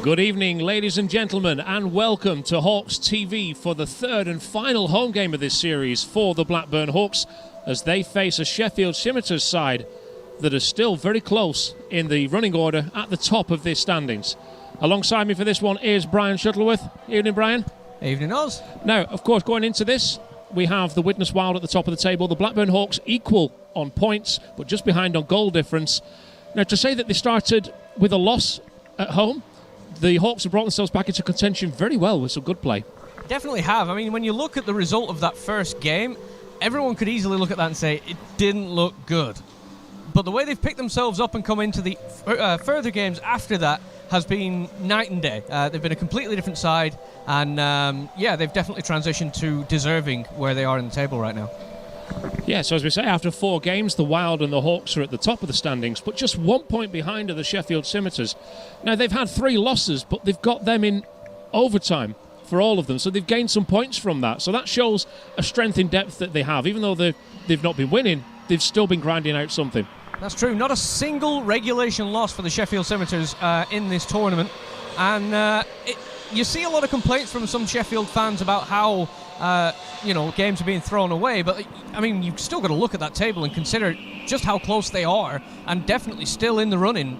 Good evening, ladies and gentlemen, and welcome to Hawks TV for the third and final home game of this series for the Blackburn Hawks as they face a Sheffield Scimitars side that is still very close in the running order at the top of their standings. Alongside me for this one is Bryan Shuttleworth. Evening, Bryan. Evening, Oz. Now, of course, going into this, we have the Widnes Wild at the top of the table. The Blackburn Hawks equal on points, but just behind on goal difference. Now, to say that they started with a loss at home, the Hawks have brought themselves back into contention very well with some good play. Definitely have. I mean, when you look at the result of that first game, everyone could easily look at that and say it didn't look good. But the way they've picked themselves up and come into the further games after that has been night and day. They've been a completely different side, and they've definitely transitioned to deserving where they are in the table right now. Yeah, so as we say, after 4 games, the Wild and the Hawks are at the top of the standings, but just 1 point behind are the Sheffield Scimitars. Now, they've had 3 losses, but they've got them in overtime for all of them, so they've gained some points from that. So that shows a strength in depth that they have. Even though they've not been winning, they've still been grinding out something. That's true. Not a single regulation loss for the Sheffield Scimitars in this tournament. And you see a lot of complaints from some Sheffield fans about how games are being thrown away, but I mean, you've still got to look at that table and consider just how close they are, and definitely still in the running,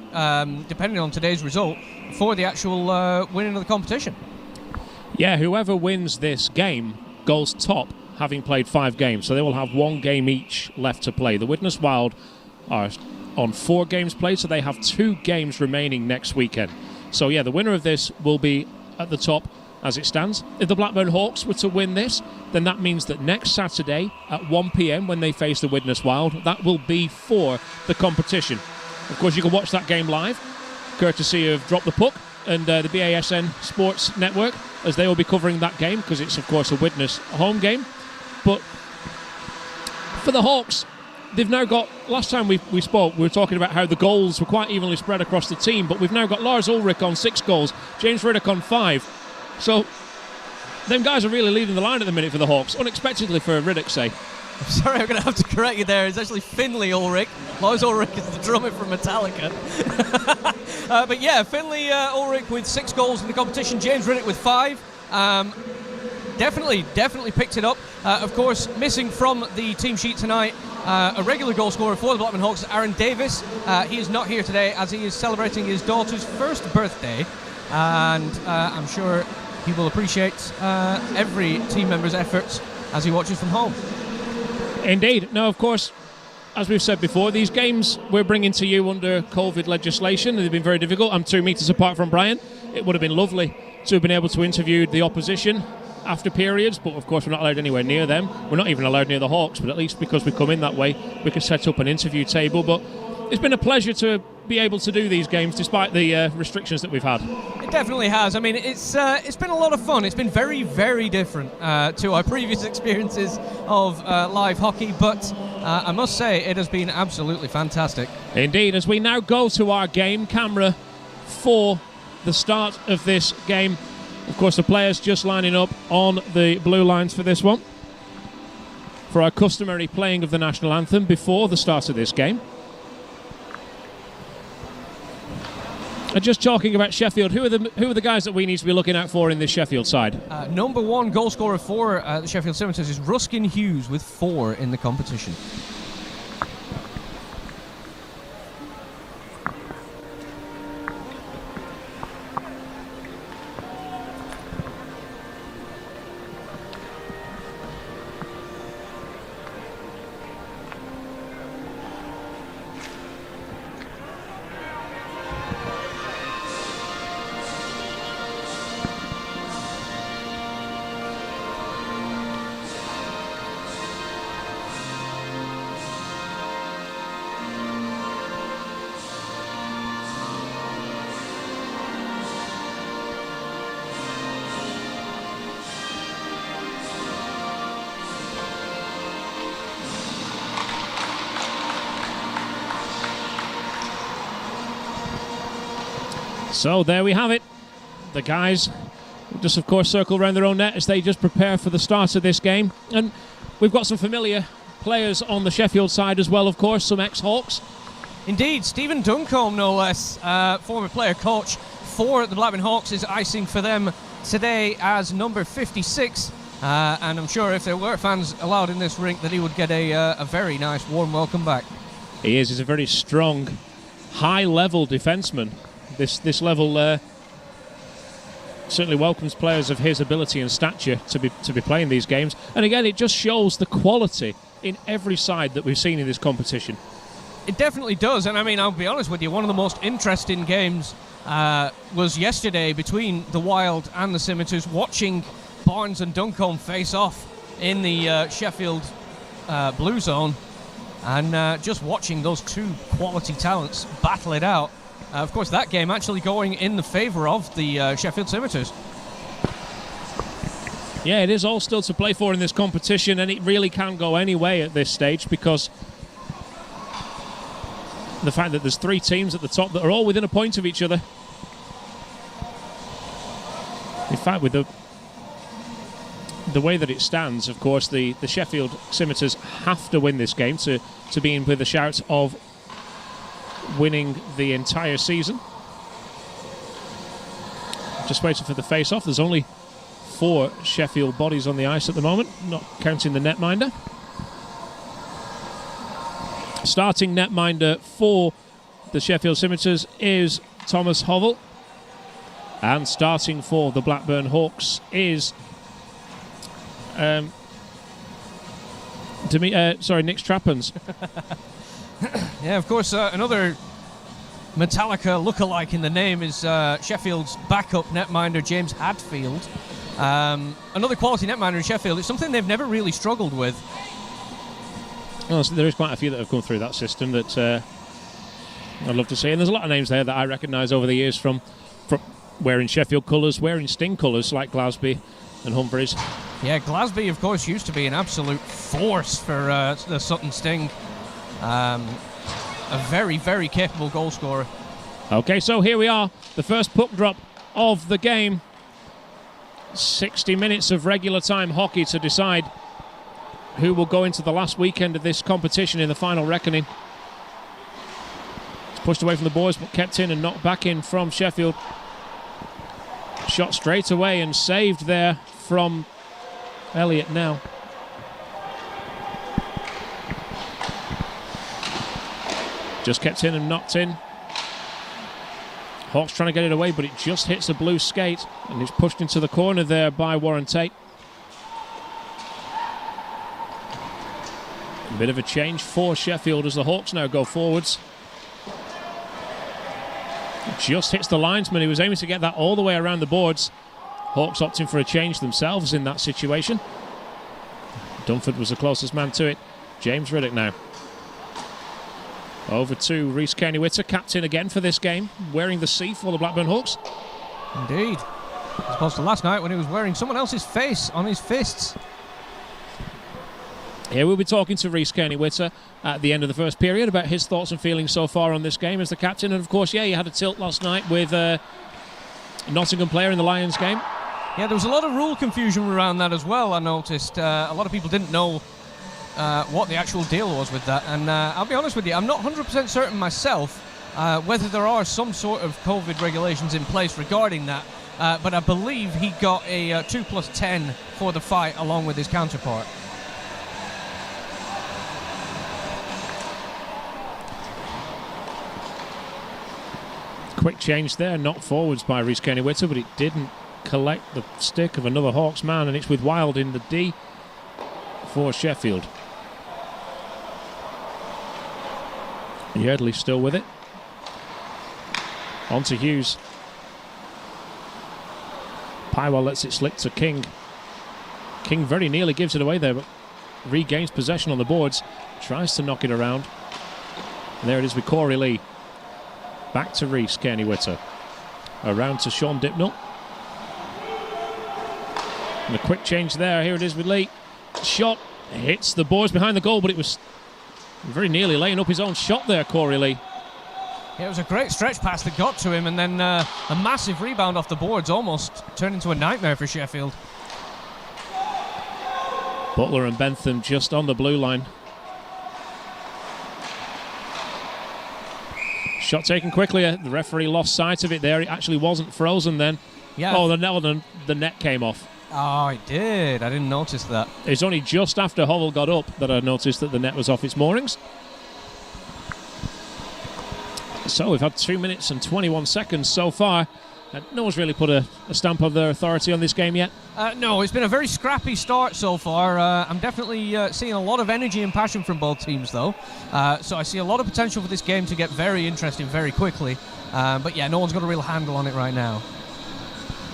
depending on today's result, for the actual winning of the competition. Yeah, whoever wins this game goes top, having played 5 games, so they will have 1 game each left to play. The Widnes Wild are on 4 games played, so they have 2 games remaining next weekend. So yeah, the winner of this will be at the top as it stands. If the Blackburn Hawks were to win this, then that means that next Saturday at 1 p.m. when they face the Widnes Wild, that will be for the competition. Of course, you can watch that game live, courtesy of Drop the Puck and the BASN Sports Network, as they will be covering that game, because it's, of course, a Widnes home game. But for the Hawks, they've now got, last time we spoke, we were talking about how the goals were quite evenly spread across the team, but we've now got Lars Ulrich on 6 goals, James Riddick on 5. So, them guys are really leading the line at the minute for the Hawks, unexpectedly for Riddick's sake. I'm sorry, I'm going to have to correct you there. It's actually Finley Ulrich. Lars Ulrich is the drummer from Metallica. But yeah, Finley Ulrich with 6 goals in the competition, James Riddick with 5. Definitely picked it up. Of course, missing from the team sheet tonight, a regular goal scorer for the Blackburn Hawks, Aaron Davis. He is not here today as he is celebrating his daughter's first birthday, and I'm sure he will appreciate every team member's efforts as he watches from home. Indeed. Now, of course, as we've said before, these games we're bringing to you under COVID legislation. They've been very difficult. I'm 2 meters apart from Bryan. It would have been lovely to have been able to interview the opposition after periods, but of course we're not allowed anywhere near them. We're not even allowed near the Hawks, but at least because we come in that way, we can set up an interview table. But it's been a pleasure to be able to do these games despite the restrictions that we've had. It definitely has. I mean, it's been a lot of fun. It's been very, very different to our previous experiences of live hockey, but I must say it has been absolutely fantastic. Indeed, as we now go to our game camera for the start of this game. Of course, the players just lining up on the blue lines for this one, for our customary playing of the national anthem before the start of this game. And just talking about Sheffield, who are the guys that we need to be looking out for in this Sheffield side? Number 1 goal scorer for the Sheffield Scimitars is Ruskin Hughes with 4 in the competition. So there we have it. The guys just, of course, circle around their own net as they just prepare for the start of this game. And we've got some familiar players on the Sheffield side as well, of course, some ex-Hawks. Indeed, Stephen Duncombe, no less, former player coach for the Blackburn Hawks is icing for them today as number 56. And I'm sure if there were fans allowed in this rink that he would get a very nice warm welcome back. He is. He's a very strong, high-level defenseman. This level certainly welcomes players of his ability and stature to be playing these games. And again, it just shows the quality in every side that we've seen in this competition. It definitely does. And I mean, I'll be honest with you, one of the most interesting games was yesterday between the Wild and the Scimitars, watching Barnes and Duncombe face off in the Sheffield blue zone, and just watching those two quality talents battle it out. Of course, that game actually going in the favour of the Sheffield Scimitars. Yeah, it is all still to play for in this competition, and it really can go any way at this stage, because the fact that there's three teams at the top that are all within a point of each other. In fact, with the way that it stands, of course, the Sheffield Scimitars have to win this game to be in with a shout of winning the entire season. Just waiting for the face-off. There's only 4 Sheffield bodies on the ice at the moment, not counting the netminder. Starting netminder for the Sheffield Scimitars is Thomas Hovell. And starting for the Blackburn Hawks is Nick Strappens. Yeah, of course, another Metallica lookalike in the name is Sheffield's backup netminder, James Hadfield. Another quality netminder in Sheffield. It's something they've never really struggled with. Well, so there is quite a few that have come through that system that I'd love to see. And there's a lot of names there that I recognise over the years from wearing Sheffield colours, wearing Sting colours like Glasby and Humphreys. Yeah, Glasby, of course, used to be an absolute force for the Sutton Sting. A very, very capable goal scorer. Okay, so here we are, the first puck drop of the game. 60 minutes of regular time hockey to decide who will go into the last weekend of this competition in the final reckoning. It's pushed away from the boys, but kept in and knocked back in from Sheffield. Shot straight away and saved there from Elliott now. Just kept in and knocked in. Hawks trying to get it away, but it just hits a blue skate and is pushed into the corner there by Warren Tate. A bit of a change for Sheffield as the Hawks now go forwards. Just hits the linesman. He was aiming to get that all the way around the boards. Hawks opting for a change themselves in that situation. Dunford was the closest man to it. James Riddick now. Over to Rhys Kearney-Witter, captain again for this game, wearing the C for the Blackburn Hawks. Indeed. As opposed to last night when he was wearing someone else's face on his fists. Here we'll be talking to Rhys Kearney-Witter at the end of the first period about his thoughts and feelings so far on this game as the captain. And of course, yeah, he had a tilt last night with a Nottingham player in the Lions game. Yeah, there was a lot of rule confusion around that as well, I noticed. A lot of people didn't know what the actual deal was with that. And I'll be honest with you, I'm not 100% certain myself whether there are some sort of COVID regulations in place regarding that. But I believe he got a 2+10 for the fight along with his counterpart. Quick change there, knocked forwards by Rhys Kearney-Witter, but it didn't collect the stick of another Hawks man, and it's with Wild in the D for Sheffield. Yardley still with it. On to Hughes. Pywell lets it slip to King. King very nearly gives it away there, but regains possession on the boards. Tries to knock it around. And there it is with Corey Lee. Back to Rhys Kearney-Witter. Around to Sean Dipnell. And a quick change there. Here it is with Lee. Shot hits the boards behind the goal, but it was very nearly laying up his own shot there, Corey Lee. Yeah, it was a great stretch pass that got to him, and then a massive rebound off the boards, almost turned into a nightmare for Sheffield. Butler and Bentham just on the blue line. Shot taken quickly. The referee lost sight of it there. It actually wasn't frozen then. Yeah. Oh, the net came off. Oh, it did. I didn't notice that. It's only just after Hovell got up that I noticed that the net was off its moorings. So we've had 2 minutes and 21 seconds so far. No one's really put a stamp of their authority on this game yet. No, it's been a very scrappy start so far. I'm definitely seeing a lot of energy and passion from both teams, though. So I see a lot of potential for this game to get very interesting very quickly. But yeah, no one's got a real handle on it right now.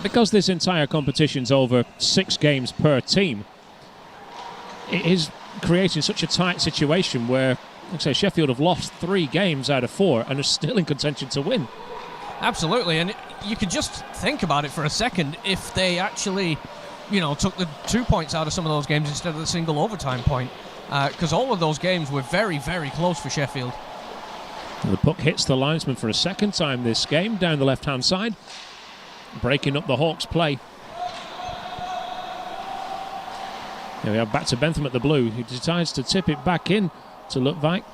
Because this entire competition's over 6 games per team, it is creating such a tight situation where, like I say, Sheffield have lost 3 games out of 4 and are still in contention to win. Absolutely, and you could just think about it for a second if they actually, took the 2 points out of some of those games instead of the single overtime point, because all of those games were very, very close for Sheffield. The puck hits the linesman for a second time this game down the left-hand side, breaking up the Hawks' play. Here we are back to Bentham at the blue, who decides to tip it back in to Lutvik.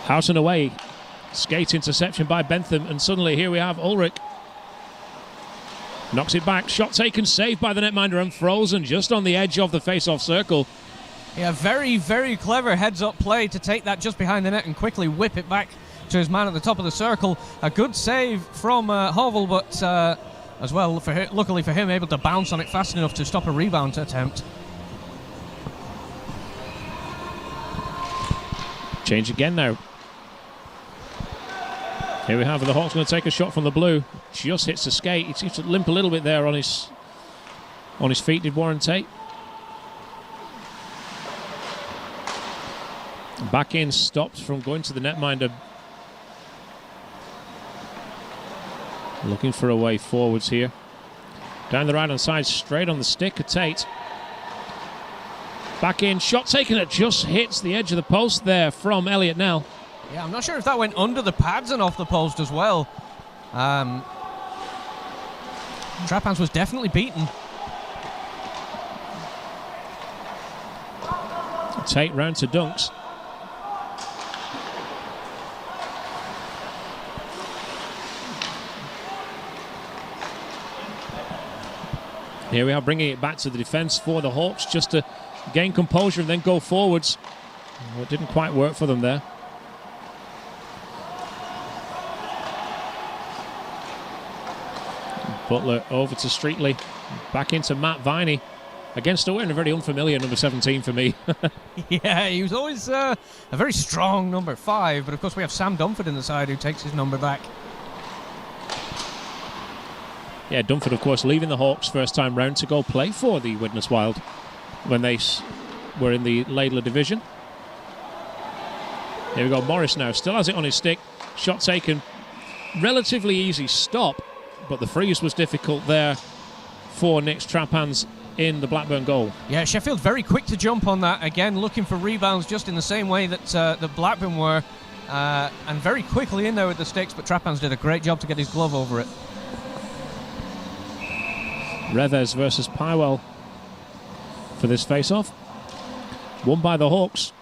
Out and away, skate interception by Bentham, and suddenly here we have Ulrich. Knocks it back, shot taken, saved by the netminder and frozen just on the edge of the face-off circle. Yeah, very, very clever heads-up play to take that just behind the net and quickly whip it back to his man at the top of the circle. A good save from Hovell, but as well, luckily for him, able to bounce on it fast enough to stop a rebound attempt. Change again now. Here we have the Hawks going to take a shot from the blue. Just hits the skate. He seems to limp a little bit there on his feet, did Warren Tate. Back in, stopped from going to the netminder. Looking for a way forwards here. Down the right-hand side, straight on the stick of Tate. Back in, shot taken. It just hits the edge of the post there from Elliot Nell. Yeah, I'm not sure if that went under the pads and off the post as well. Traphans was definitely beaten. Tate round to Dunks. Here we are bringing it back to the defence for the Hawks just to gain composure and then go forwards. Well, it didn't quite work for them there. Butler over to Streetley, back into Matt Viney against a win, a very unfamiliar number 17 for me. Yeah, he was always a very strong number 5, but of course we have Sam Dunford in the side who takes his number back. Yeah, Dunford, of course, leaving the Hawks first time round to go play for the Widnes Wild when they were in the Laidler division. Here we go, Morris now, still has it on his stick. Shot taken, relatively easy stop, but the freeze was difficult there for Nick's Traphans in the Blackburn goal. Yeah, Sheffield very quick to jump on that. Again, looking for rebounds just in the same way that the Blackburn were. And very quickly in there with the sticks, but Traphans did a great job to get his glove over it. Reves versus Pywell for this face-off. Won by the Hawks.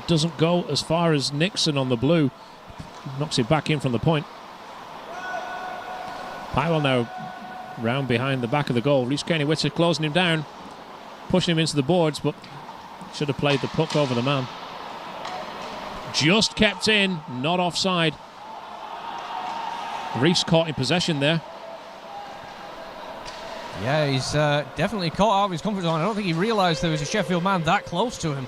Doesn't go as far as Nixon on the blue. Knocks it back in from the point. Pywell now round behind the back of the goal. Rhys Kenny-Witter closing him down, pushing him into the boards, but should have played the puck over the man. Just kept in, not offside. Rhys caught in possession there. Yeah, he's definitely caught out of his comfort zone. I don't think he realised there was a Sheffield man that close to him.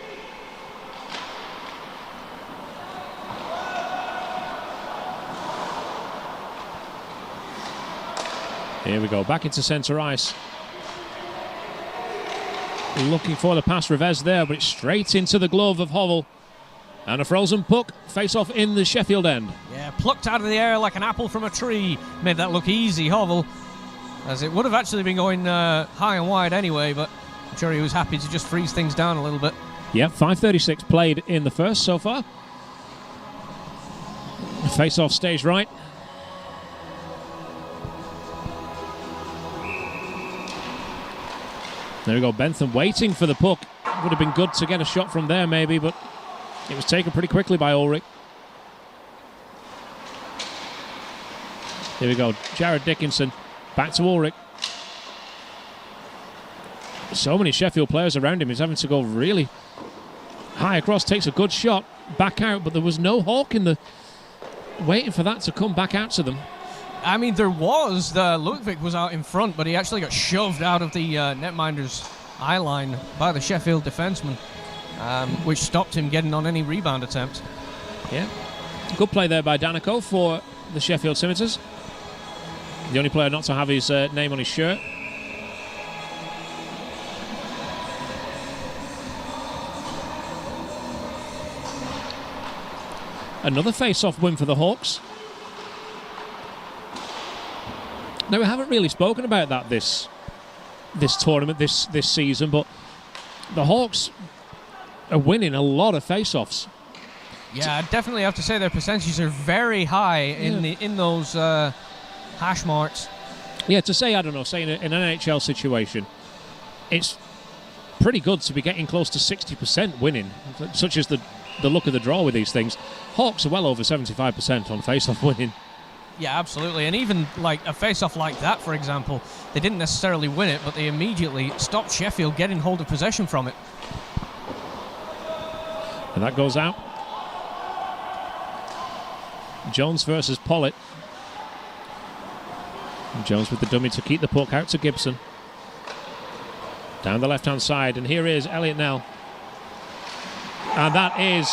Here we go, back into centre ice. Looking for the pass, Reves there, but it's straight into the glove of Hovell. And a frozen puck, face-off in the Sheffield end. Yeah, plucked out of the air like an apple from a tree. Made that look easy, Hovell. As it would have actually been going high and wide anyway, but I'm sure he was happy to just freeze things down a little bit. Yeah, 5:36 played in the first so far. Face-off stays right. There we go, Bentham waiting for the puck. Would have been good to get a shot from there maybe, but it was taken pretty quickly by Ulrich. Here we go, Jared Dickinson, back to Ulrich. So many Sheffield players around him, he's having to go really high across, takes a good shot, back out, but there was no Hawk in the... waiting for that to come back out to them. I mean, there was. Ludwig was out in front, but he actually got shoved out of the netminder's eye line by the Sheffield defenseman, which stopped him getting on any rebound attempt. Yeah. Good play there by Danico for the Sheffield Scimitars. The only player not to have his name on his shirt. Another face-off win for the Hawks. Now, we haven't really spoken about that this tournament, this season, but the Hawks are winning a lot of face-offs. Yeah, I definitely have to say their percentages are very high in those hash marks. Yeah, to say, I don't know, say in an NHL situation, it's pretty good to be getting close to 60% winning, such as the look of the draw with these things. Hawks are well over 75% on face-off winning. Yeah, absolutely. And even like a face-off like that, for example, they didn't necessarily win it, but they immediately stopped Sheffield getting hold of possession from it. And that goes out. Jones versus Pollitt. And Jones with the dummy to keep the puck out to Gibson. Down the left-hand side, and here is Elliot Nell. And that is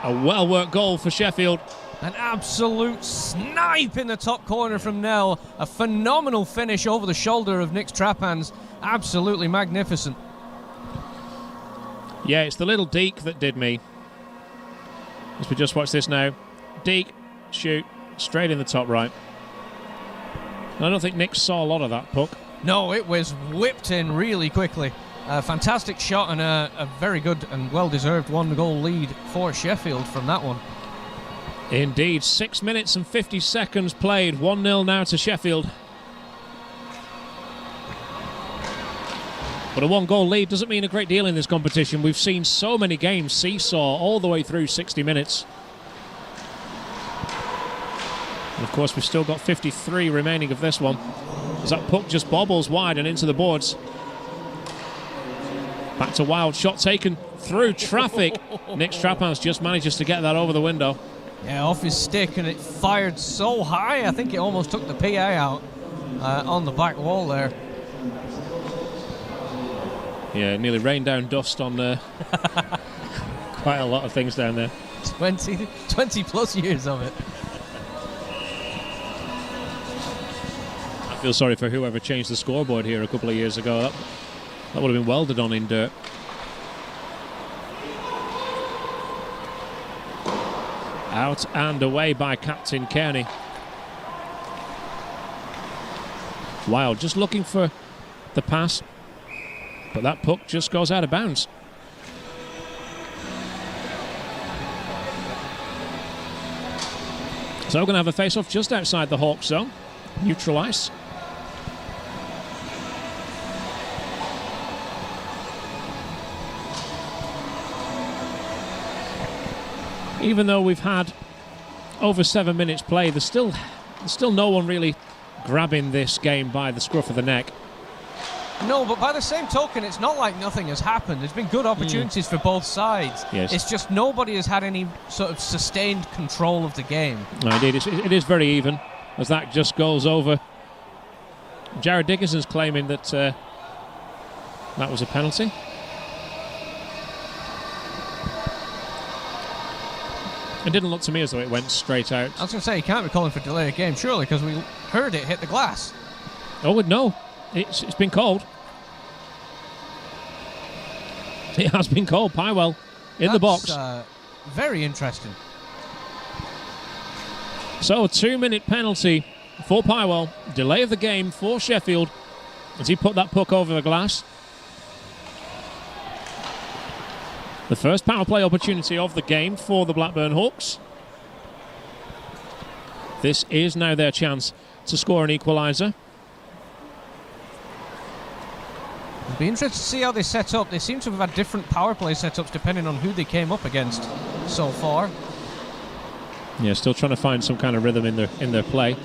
a well-worked goal for Sheffield. An absolute snipe in the top corner from Nell. A phenomenal finish over the shoulder of Nick's Traphands. Absolutely magnificent. Yeah, it's the little deke that did me. As we just watch this now. Deke, shoot, straight in the top right. And I don't think Nick saw a lot of that puck. No, it was whipped in really quickly. A fantastic shot and a very good and well-deserved one-goal lead for Sheffield from that one. Indeed, 6 minutes and 50 seconds played. 1-0 now to Sheffield. But a one-goal lead doesn't mean a great deal in this competition. We've seen so many games seesaw all the way through 60 minutes. And of course, we've still got 53 remaining of this one. As that puck just bobbles wide and into the boards. Back to Wild, shot taken through traffic. Nick Traphands just manages to get that over the window. Yeah, off his stick, and it fired so high, I think it almost took the PA out on the back wall there. Yeah, it nearly rained down dust on quite a lot of things down there. 20 plus years of it. I feel sorry for whoever changed the scoreboard here a couple of years ago. That would have been welded on in dirt. Out and away by Captain Kearney. Wild just looking for the pass, but that puck just goes out of bounds. So we're going to have a face-off just outside the Hawks zone. Neutral ice. Even though we've had over 7 minutes played, there's still no one really grabbing this game by the scruff of the neck. No, but by the same token, it's not like nothing has happened. There's been good opportunities for both sides. Yes. It's just nobody has had any sort of sustained control of the game. No, indeed, it is very even, as that just goes over. Jared Dickinson's claiming that that was a penalty. It didn't look to me as though it went straight out. I was going to say, you can't be calling for delay of game, surely, because we heard it hit the glass. Oh, no. It's been called. It has been called. Pywell in the box. Very interesting. So, a 2-minute penalty for Pywell. Delay of the game for Sheffield as he put that puck over the glass. The first power play opportunity of the game for the Blackburn Hawks. This is now their chance to score an equaliser. Be interested to see how they set up. They seem to have had different power play setups depending on who they came up against so far. Yeah, still trying to find some kind of rhythm in their play.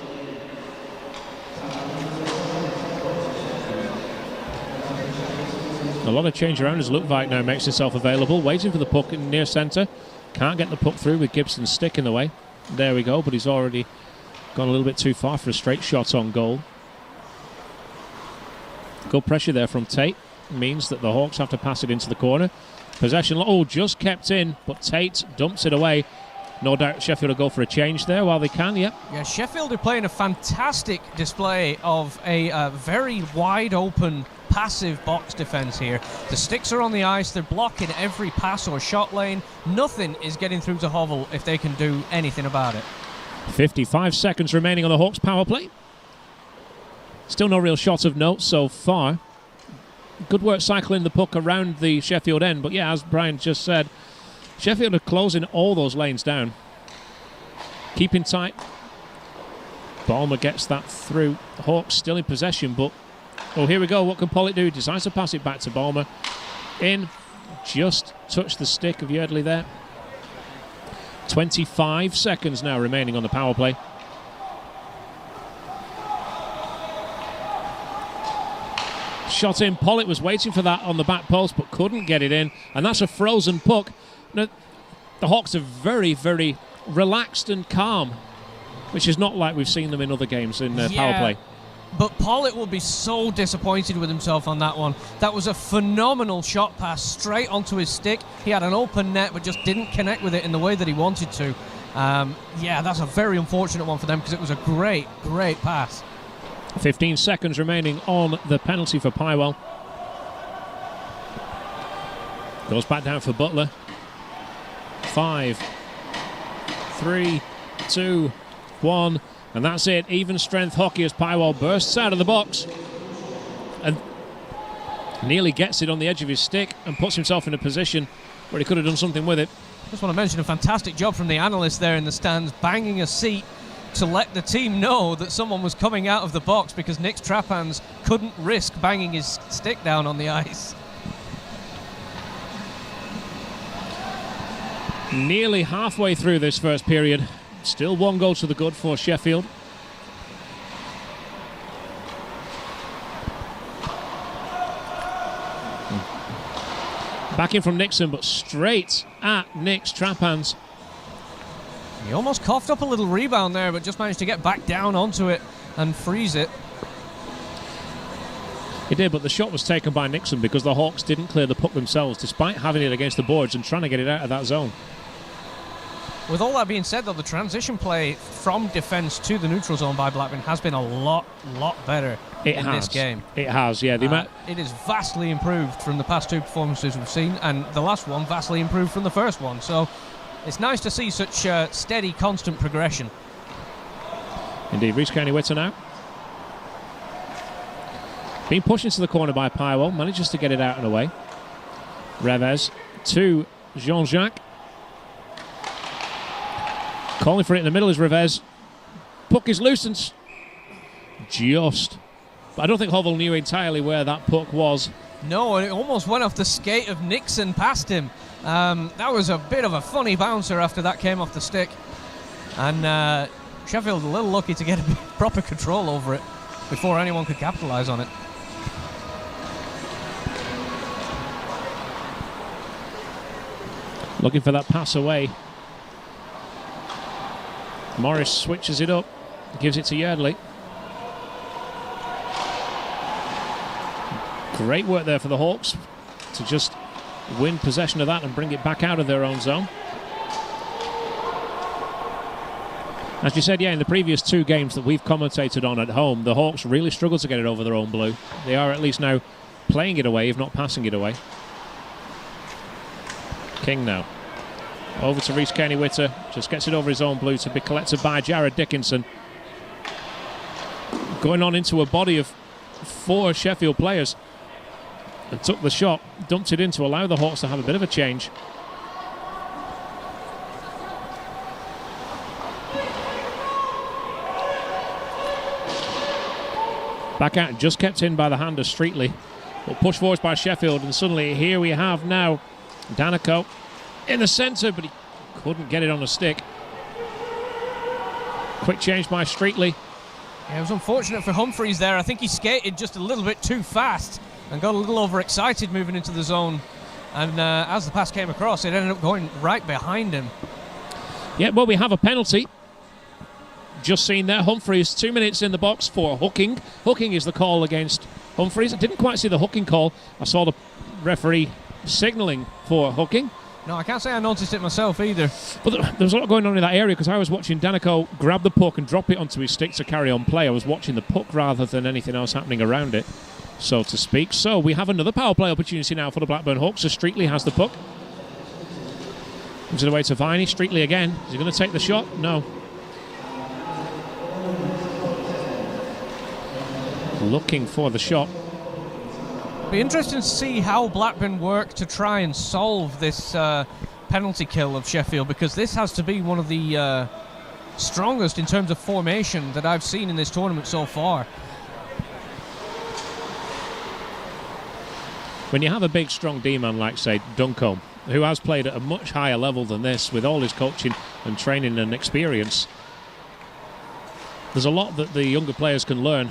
A lot of change around as Lutvite now makes himself available, waiting for the puck in near centre. Can't get the puck through with Gibson's stick in the way. There we go, but he's already gone a little bit too far for a straight shot on goal. Good pressure there from Tate. Means that the Hawks have to pass it into the corner. Possession, just kept in, but Tate dumps it away. No doubt Sheffield will go for a change there while they can, yeah. Yeah, Sheffield are playing a fantastic display of a very wide open passive box defence here. The sticks are on the ice, they're blocking every pass or shot lane. Nothing is getting through to Hovell if they can do anything about it. 55 seconds remaining on the Hawks power play. Still no real shot of note so far. Good work cycling the puck around the Sheffield end, but yeah, as Bryan just said, Sheffield are closing all those lanes down. Keeping tight. Balmer gets that through. The Hawks still in possession, but here we go. What can Pollitt do? Decides to pass it back to Balmer. In. Just touched the stick of Yardley there. 25 seconds now remaining on the power play. Shot in. Pollitt was waiting for that on the back post, but couldn't get it in. And that's a frozen puck. Now, the Hawks are very, very relaxed and calm, which is not like we've seen them in other games in power play. But Pollitt will be so disappointed with himself on that one. That was a phenomenal shot pass straight onto his stick. He had an open net, but just didn't connect with it in the way that he wanted to. Yeah, that's a very unfortunate one for them because it was a great, great pass. 15 seconds remaining on the penalty for Pywell. Goes back down for Butler. 5, 3, 2, 1. And that's it. Even strength hockey as Pywell bursts out of the box and nearly gets it on the edge of his stick and puts himself in a position where he could have done something with it. Just want to mention a fantastic job from the analyst there in the stands, banging a seat to let the team know that someone was coming out of the box because Nick's Trapans couldn't risk banging his stick down on the ice. Nearly halfway through this first period. Still one goal to the good for Sheffield. Back in from Nixon, but straight at Nick's Trapans. He almost coughed up a little rebound there, but just managed to get back down onto it and freeze it. He did, but the shot was taken by Nixon because the Hawks didn't clear the puck themselves, despite having it against the boards and trying to get it out of that zone. With all that being said, though, the transition play from defence to the neutral zone by Blackburn has been a lot better in this game. It has, yeah. It is vastly improved from the past two performances we've seen, and the last one vastly improved from the first one. So it's nice to see such steady, constant progression. Indeed. Reese Kearney-Witter now. Being pushed into the corner by Pywell, manages to get it out and away. Revez to Jean-Jacques. Calling for it in the middle is Revez. Puck is loose and just. But I don't think Hovell knew entirely where that puck was. No, and it almost went off the skate of Nixon past him. That was a bit of a funny bouncer after that came off the stick. And Sheffield a little lucky to get a proper control over it before anyone could capitalise on it. Looking for that pass away. Morris switches it up, gives it to Yardley. Great work there for the Hawks to just win possession of that and bring it back out of their own zone. As you said, yeah, in the previous two games that we've commentated on at home, the Hawks really struggled to get it over their own blue. They are at least now playing it away, if not passing it away. King now. Over to Reese Kearney-Witter. Just gets it over his own blue to be collected by Jared Dickinson. Going on into a body of 4 Sheffield players. And took the shot, dumped it in to allow the Hawks to have a bit of a change. Back out, just kept in by the hand of Streetley. But push forwards by Sheffield, and suddenly here we have now Danico in the centre, but he couldn't get it on a stick. Quick change by Streetley. Yeah, it was unfortunate for Humphreys there. I think he skated just a little bit too fast and got a little overexcited moving into the zone. And as the pass came across, it ended up going right behind him. Yeah, well, we have a penalty. Just seen there, Humphreys, 2 minutes in the box for hooking. Hooking is the call against Humphreys. I didn't quite see the hooking call. I saw the referee signalling for hooking. No, I can't say I noticed it myself either. But there was a lot going on in that area because I was watching Danico grab the puck and drop it onto his stick to carry on play. I was watching the puck rather than anything else happening around it, so to speak. So we have another power play opportunity now for the Blackburn Hawks. So Streetley has the puck. Gives it away to Viney. Streetley again. Is he going to take the shot? No. Looking for the shot. Be interesting to see how Blackburn work to try and solve this penalty kill of Sheffield, because this has to be one of the strongest in terms of formation that I've seen in this tournament so far. When you have a big, strong D-man like, say, Duncombe, who has played at a much higher level than this with all his coaching and training and experience, there's a lot that the younger players can learn,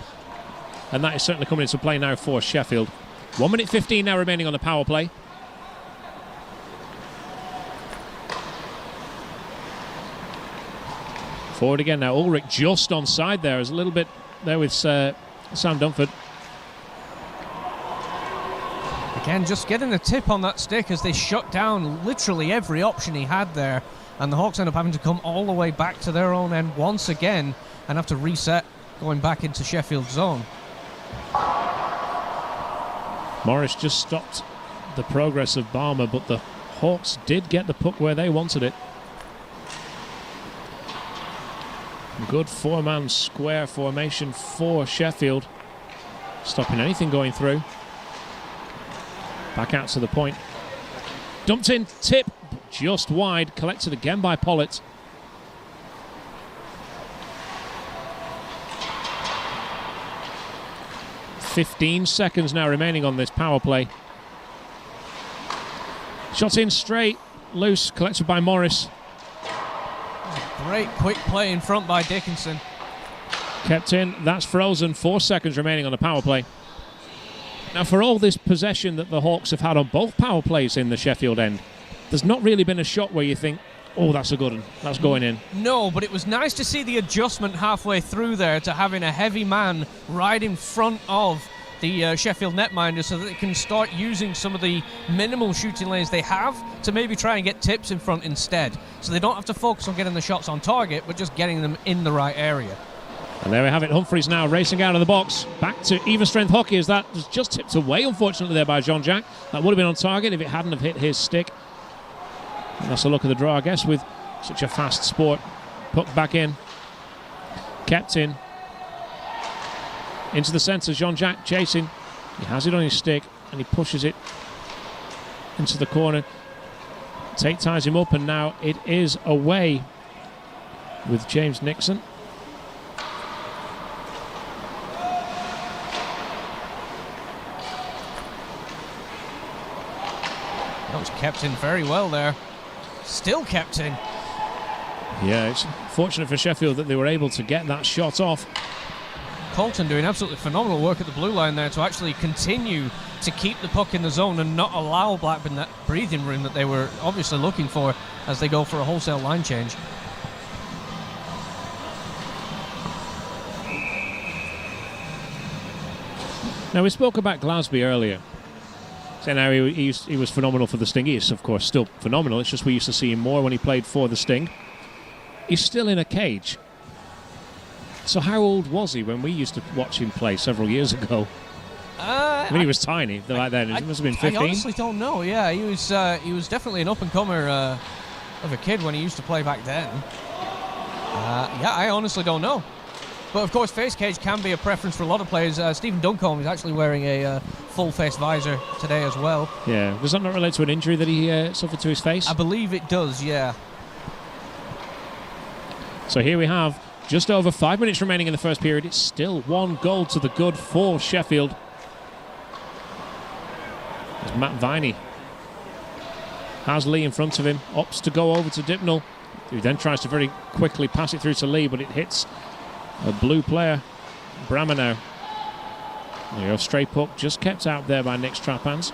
and that is certainly coming into play now for Sheffield. 1 minute 15 now remaining on the power play. Forward again now. Ulrich just onside there. There's a little bit there with Sam Dunford. Again, just getting a tip on that stick as they shut down literally every option he had there. And the Hawks end up having to come all the way back to their own end once again and have to reset going back into Sheffield's zone. Morris just stopped the progress of Barmer, but the Hawks did get the puck where they wanted it. Good four-man square formation for Sheffield, stopping anything going through. Back out to the point. Dumped in, tip, just wide, collected again by Pollitt. .15 seconds now remaining on this power play. Shot in straight, loose, collected by Morris. Great quick play in front by Dickinson. Kept in, that's frozen. 4 seconds remaining on the power play. Now, for all this possession that the Hawks have had on both power plays in the Sheffield end, there's not really been a shot where you think, oh, that's a good one, that's going in. No, but it was nice to see the adjustment halfway through there to having a heavy man right in front of the Sheffield netminder so that they can start using some of the minimal shooting lanes they have to maybe try and get tips in front instead. So they don't have to focus on getting the shots on target, but just getting them in the right area. And there we have it. Humphreys now racing out of the box. Back to even strength hockey as that was just tipped away, unfortunately, there by Jean-Jacques. That would have been on target if it hadn't have hit his stick. And that's a look at the draw, I guess, with such a fast sport. Puck back in. Kept in. Into the centre, Jean-Jacques chasing. He has it on his stick and he pushes it into the corner. Tate ties him up and now it is away with James Nixon. That was kept in very well there. Still kept in. Yeah, it's fortunate for Sheffield that they were able to get that shot off. Colton doing absolutely phenomenal work at the blue line there to actually continue to keep the puck in the zone and not allow Blackburn that breathing room that they were obviously looking for as they go for a wholesale line change. Now, we spoke about Glasby earlier. So now he was phenomenal for the Sting. He is, of course, still phenomenal. It's just we used to see him more when he played for the Sting. He's still in a cage. So how old was he when we used to watch him play several years ago? When he was tiny, like then. It must have been 15. I honestly don't know. Yeah, he was definitely an up-and-comer of a kid when he used to play back then. Yeah, I honestly don't know. But, of course, face cage can be a preference for a lot of players. Stephen Duncombe is actually wearing a full-face visor today as well. Yeah. Does that not relate to an injury that he suffered to his face? I believe it does, yeah. So here we have just over 5 minutes remaining in the first period. It's still 1 goal to the good for Sheffield. There's Matt Viney. Has Lee in front of him. Opts to go over to Dipnell, who then tries to very quickly pass it through to Lee, but it hits a blue player, Bramanow. There you go, stray puck just kept out there by Nick's trap hands.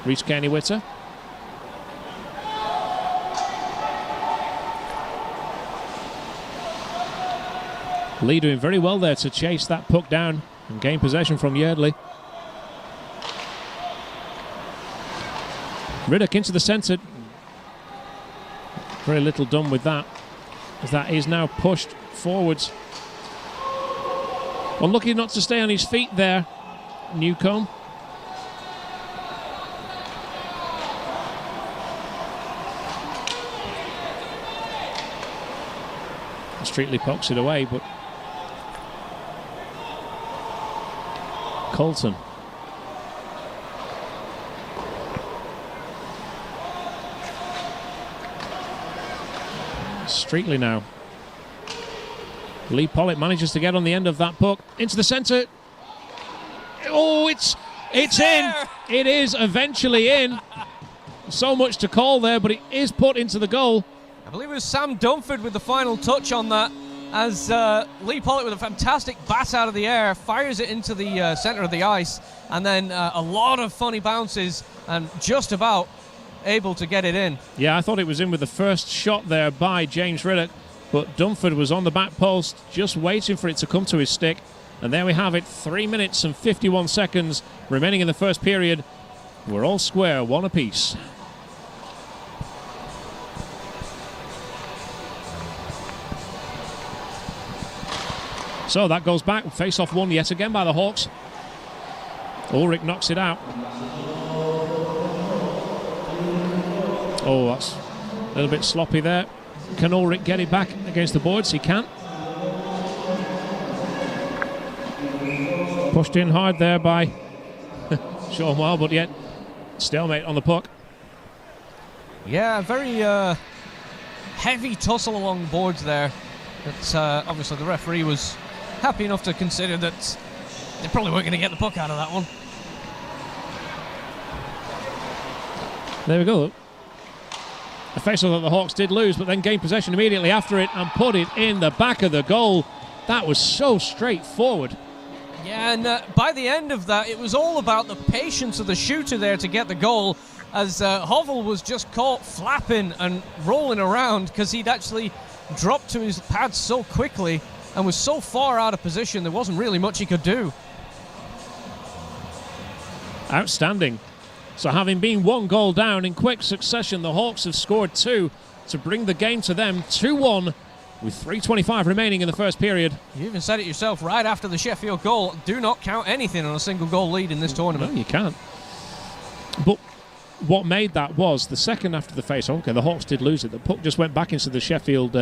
Reese Kearney-Witter. Lee doing very well there to chase that puck down and gain possession from Yardley. Riddick into the centre. Very little done with that, as that is now pushed forwards. Unlucky not to stay on his feet there, Newcombe. Streetley pokes it away, but Colton. Streetley now. Lee Pollitt manages to get on the end of that puck into the centre. Oh, it's in. It is eventually in. So much to call there, but it is put into the goal. I believe it was Sam Dunford with the final touch on that, as Lee Pollitt with a fantastic bat out of the air fires it into the centre of the ice, and then a lot of funny bounces and just about able to get it in. Yeah, I thought it was in with the first shot there by James Riddick, but Dunford was on the back post just waiting for it to come to his stick, and there we have it. 3 minutes and 51 seconds remaining in the first period. We're all square, one apiece. So that goes back. Face-off won yet again by the Hawks. Ulrich knocks it out. Oh, that's a little bit sloppy there. Can Ulrich get it back against the boards? He can. Pushed in hard there by Sean Weil, but yet stalemate on the puck. Yeah, very heavy tussle along boards there. But obviously the referee was happy enough to consider that they probably weren't going to get the puck out of that one. There we go. A face-off that the Hawks did lose, but then gained possession immediately after it and put it in the back of the goal. That was so straightforward. Yeah, and by the end of that, it was all about the patience of the shooter there to get the goal, as Hovell was just caught flapping and rolling around because he'd actually dropped to his pads so quickly and was so far out of position there wasn't really much he could do. Outstanding. So having been one goal down in quick succession, the Hawks have scored two to bring the game to them 2-1 with 3:25 remaining in the first period. You even said it yourself right after the Sheffield goal. Do not count anything on a single goal lead in this tournament. No, you can't. But what made that was the second after the face-off. Okay, the Hawks did lose it. The puck just went back into the Sheffield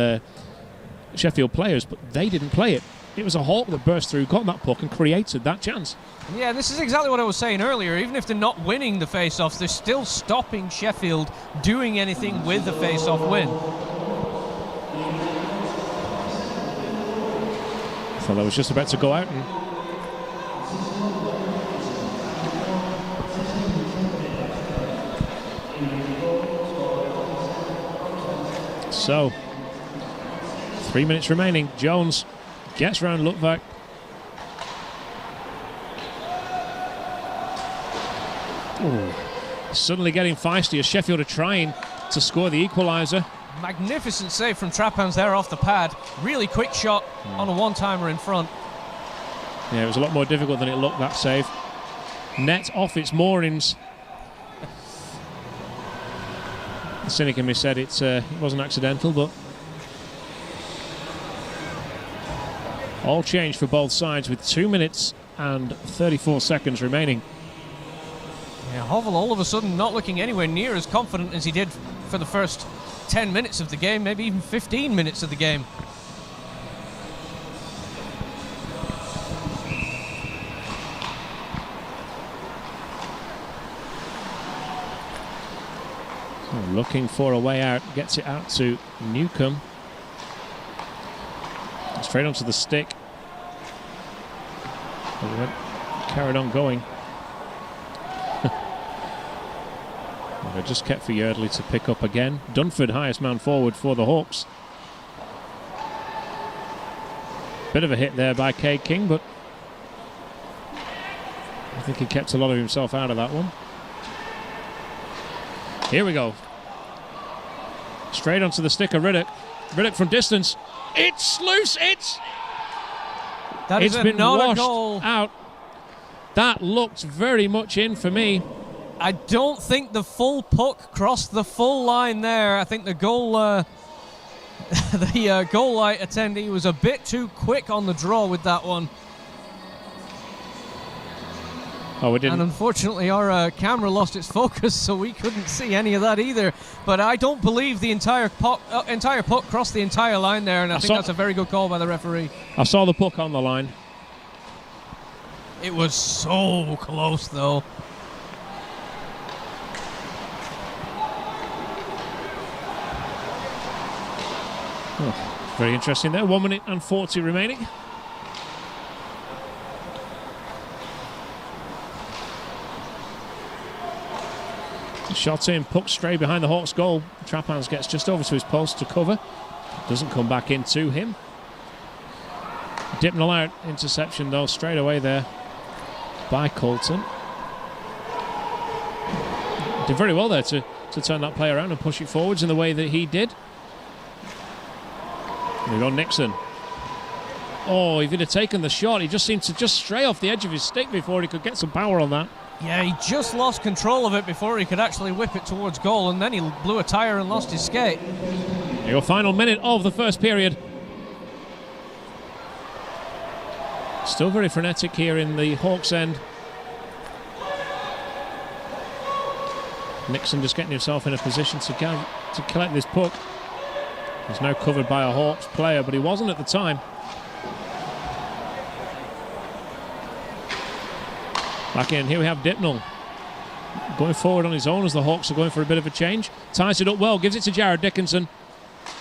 players, but they didn't play it. It was a Hawk that burst through, got that puck and created that chance. Yeah, this is exactly what I was saying earlier. Even if they're not winning the face-offs, they're still stopping Sheffield doing anything with the face-off win. So that was just about to go out. So, 3 minutes remaining. Jones gets round Lutvak. Suddenly getting feisty as Sheffield are trying to score the equaliser. Magnificent save from Traphands there off the pad. Really quick shot on a one-timer in front. Yeah, it was a lot more difficult than it looked, that save. Net off its moorings. The cynic in me said it wasn't accidental, but all changed for both sides with 2 minutes and 34 seconds remaining. Yeah, Hovell all of a sudden not looking anywhere near as confident as he did for the first 10 minutes of the game, maybe even 15 minutes of the game. So looking for a way out, gets it out to Newcombe. Straight onto the stick. Carried on going. Well, they just kept for Yardley to pick up again. Dunford, highest man forward for the Hawks. Bit of a hit there by Cade King, but I think he kept a lot of himself out of that one. Here we go. Straight onto the stick of Riddick. Riddick from distance. It's loose. It's been washed out. That looked very much in for me. I don't think the full puck crossed the full line there. I think the goal goal light attendee was a bit too quick on the draw with that one. Oh, we didn't. And unfortunately, our camera lost its focus, so we couldn't see any of that either. But I don't believe the entire puck crossed the entire line there, and I think that's a very good call by the referee. I saw the puck on the line. It was so close, though. Oh, very interesting there. 1 minute and 40 remaining. Shot in, puck straight behind the Hawks' goal. Trappans gets just over to his post to cover. Doesn't come back into him. Dipnell out. Interception, though, straight away there by Colton. Did very well there to turn that play around and push it forwards in the way that he did. There we go, Nixon. Oh, if he'd have taken the shot, he just seemed to just stray off the edge of his stick before he could get some power on that. Yeah, he just lost control of it before he could actually whip it towards goal, and then he blew a tyre and lost his skate. Your final minute of the first period. Still very frenetic here in the Hawks' end. Nixon just getting himself in a position to collect this puck. He's now covered by a Hawks player, but he wasn't at the time. Back in, here we have Dipnell going forward on his own as the Hawks are going for a bit of a change. Ties it up well, gives it to Jared Dickinson.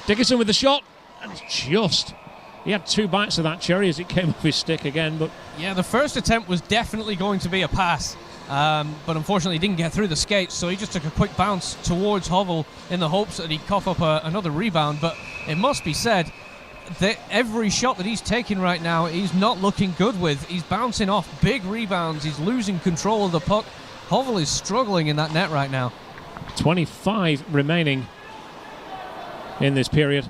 Dickinson with the shot, and he had two bites of that cherry as it came off his stick again. But yeah, the first attempt was definitely going to be a pass, but unfortunately he didn't get through the skates, so he just took a quick bounce towards Hovell in the hopes that he'd cough up another rebound. But it must be said that every shot that he's taking right now, he's not looking good with. He's bouncing off big rebounds. He's losing control of the puck. Hovell is struggling in that net right now. 25 remaining in this period.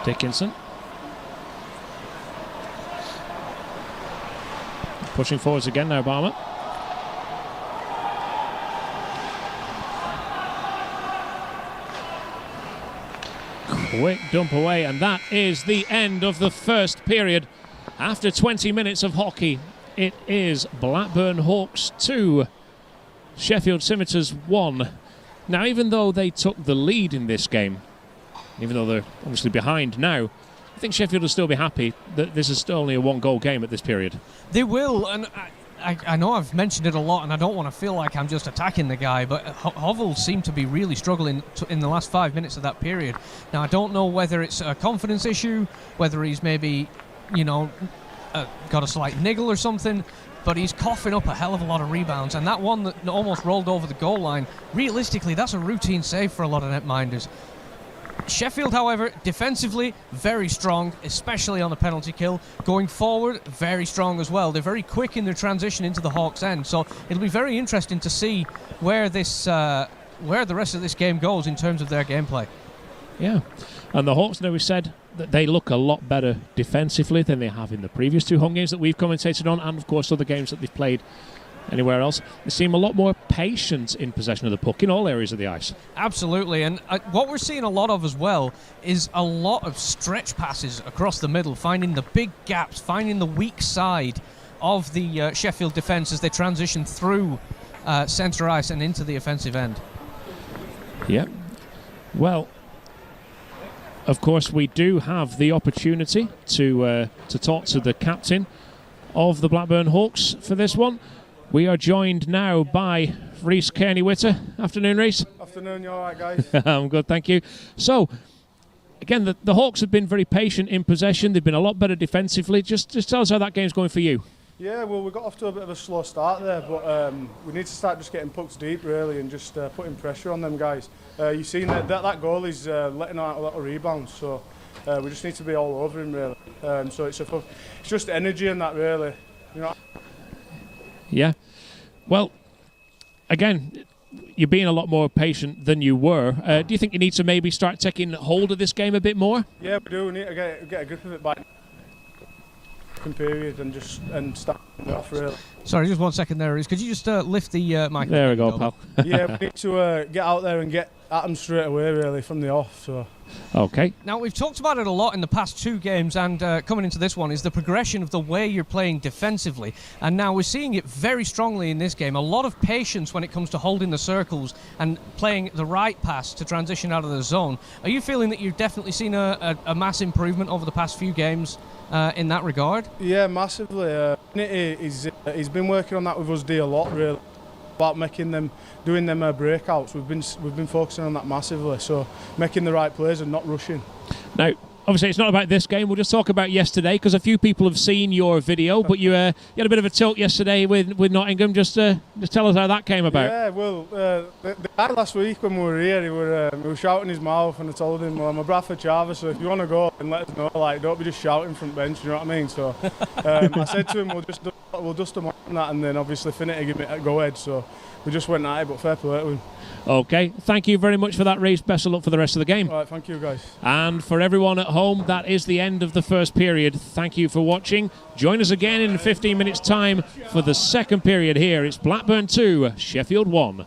Dickinson. Pushing forwards again now, Barmer. Quick dump away, and that is the end of the first period. After 20 minutes of hockey, it is Blackburn Hawks 2, Sheffield Scimitars 1. Now, even though they took the lead in this game, even though they're obviously behind now, I think Sheffield will still be happy that this is still only a one-goal game at this period. They will, and I know I've mentioned it a lot, and I don't want to feel like I'm just attacking the guy, but Hovell seemed to be really struggling in the last 5 minutes of that period. Now, I don't know whether it's a confidence issue, whether he's maybe, got a slight niggle or something, but he's coughing up a hell of a lot of rebounds, and that one that almost rolled over the goal line, realistically, that's a routine save for a lot of netminders. Sheffield, however, defensively, very strong, especially on the penalty kill. Going forward, very strong as well. They're very quick in their transition into the Hawks' end, so it'll be very interesting to see where the rest of this game goes in terms of their gameplay. Yeah, and the Hawks, now we said that they look a lot better defensively than they have in the previous two home games that we've commentated on, and of course other games that they've played anywhere else. They seem a lot more patient in possession of the puck in all areas of the ice. Absolutely, and what we're seeing a lot of as well is a lot of stretch passes across the middle, finding the big gaps, finding the weak side of the Sheffield defence as they transition through centre ice and into the offensive end. Yeah. Well, of course, we do have the opportunity to talk to the captain of the Blackburn Hawks for this one. We are joined now by Rhys Kearney-Witter. Afternoon, Rhys. Afternoon, you all right, guys? I'm good, thank you. So, again, the Hawks have been very patient in possession. They've been a lot better defensively. Just tell us how that game's going for you. Yeah, well, we got off to a bit of a slow start there, but we need to start just getting pucks deep, really, and just putting pressure on them guys. You've seen that goal is letting out a lot of rebounds, so we just need to be all over him, really. So it's just energy and that, really. You know. Yeah. Well, again, you're being a lot more patient than you were. Do you think you need to maybe start taking hold of this game a bit more? Yeah, we do. We need to get a grip of it by period and start it off, really. Sorry, just 1 second there, Reece. Could you just lift the mic? There we go, pal. Yeah, we need to get out there and get at them straight away, really, from the off. So. Okay. Now, we've talked about it a lot in the past 2 games, and coming into this one is the progression of the way you're playing defensively. And now we're seeing it very strongly in this game. A lot of patience when it comes to holding the circles and playing the right pass to transition out of the zone. Are you feeling that you've definitely seen a mass improvement over the past few games in that regard? Yeah, massively. He's been working on that with us a lot, really. About doing them breakouts. We've been focusing on that massively. So making the right plays and not rushing. Now, obviously, it's not about this game. We'll just talk about yesterday because a few people have seen your video. But you had a bit of a tilt yesterday with Nottingham. Just tell us how that came about. Yeah, well, the guy last week when we were here, he was shouting his mouth, and I told him, "Well, I'm a Bradford Chava, so if you want to go, then let us know. Like, don't be just shouting from bench. You know what I mean?" So I said to him, "We'll dust them on that, and then obviously Finity give it a go ahead." So we just went at it, but fair play to him. Okay, thank you very much for that, Reece. Best of luck for the rest of the game. All right, thank you, guys. And for everyone at home, that is the end of the first period. Thank you for watching. Join us again in 15 minutes' time for the second period here. It's Blackburn 2, Sheffield 1.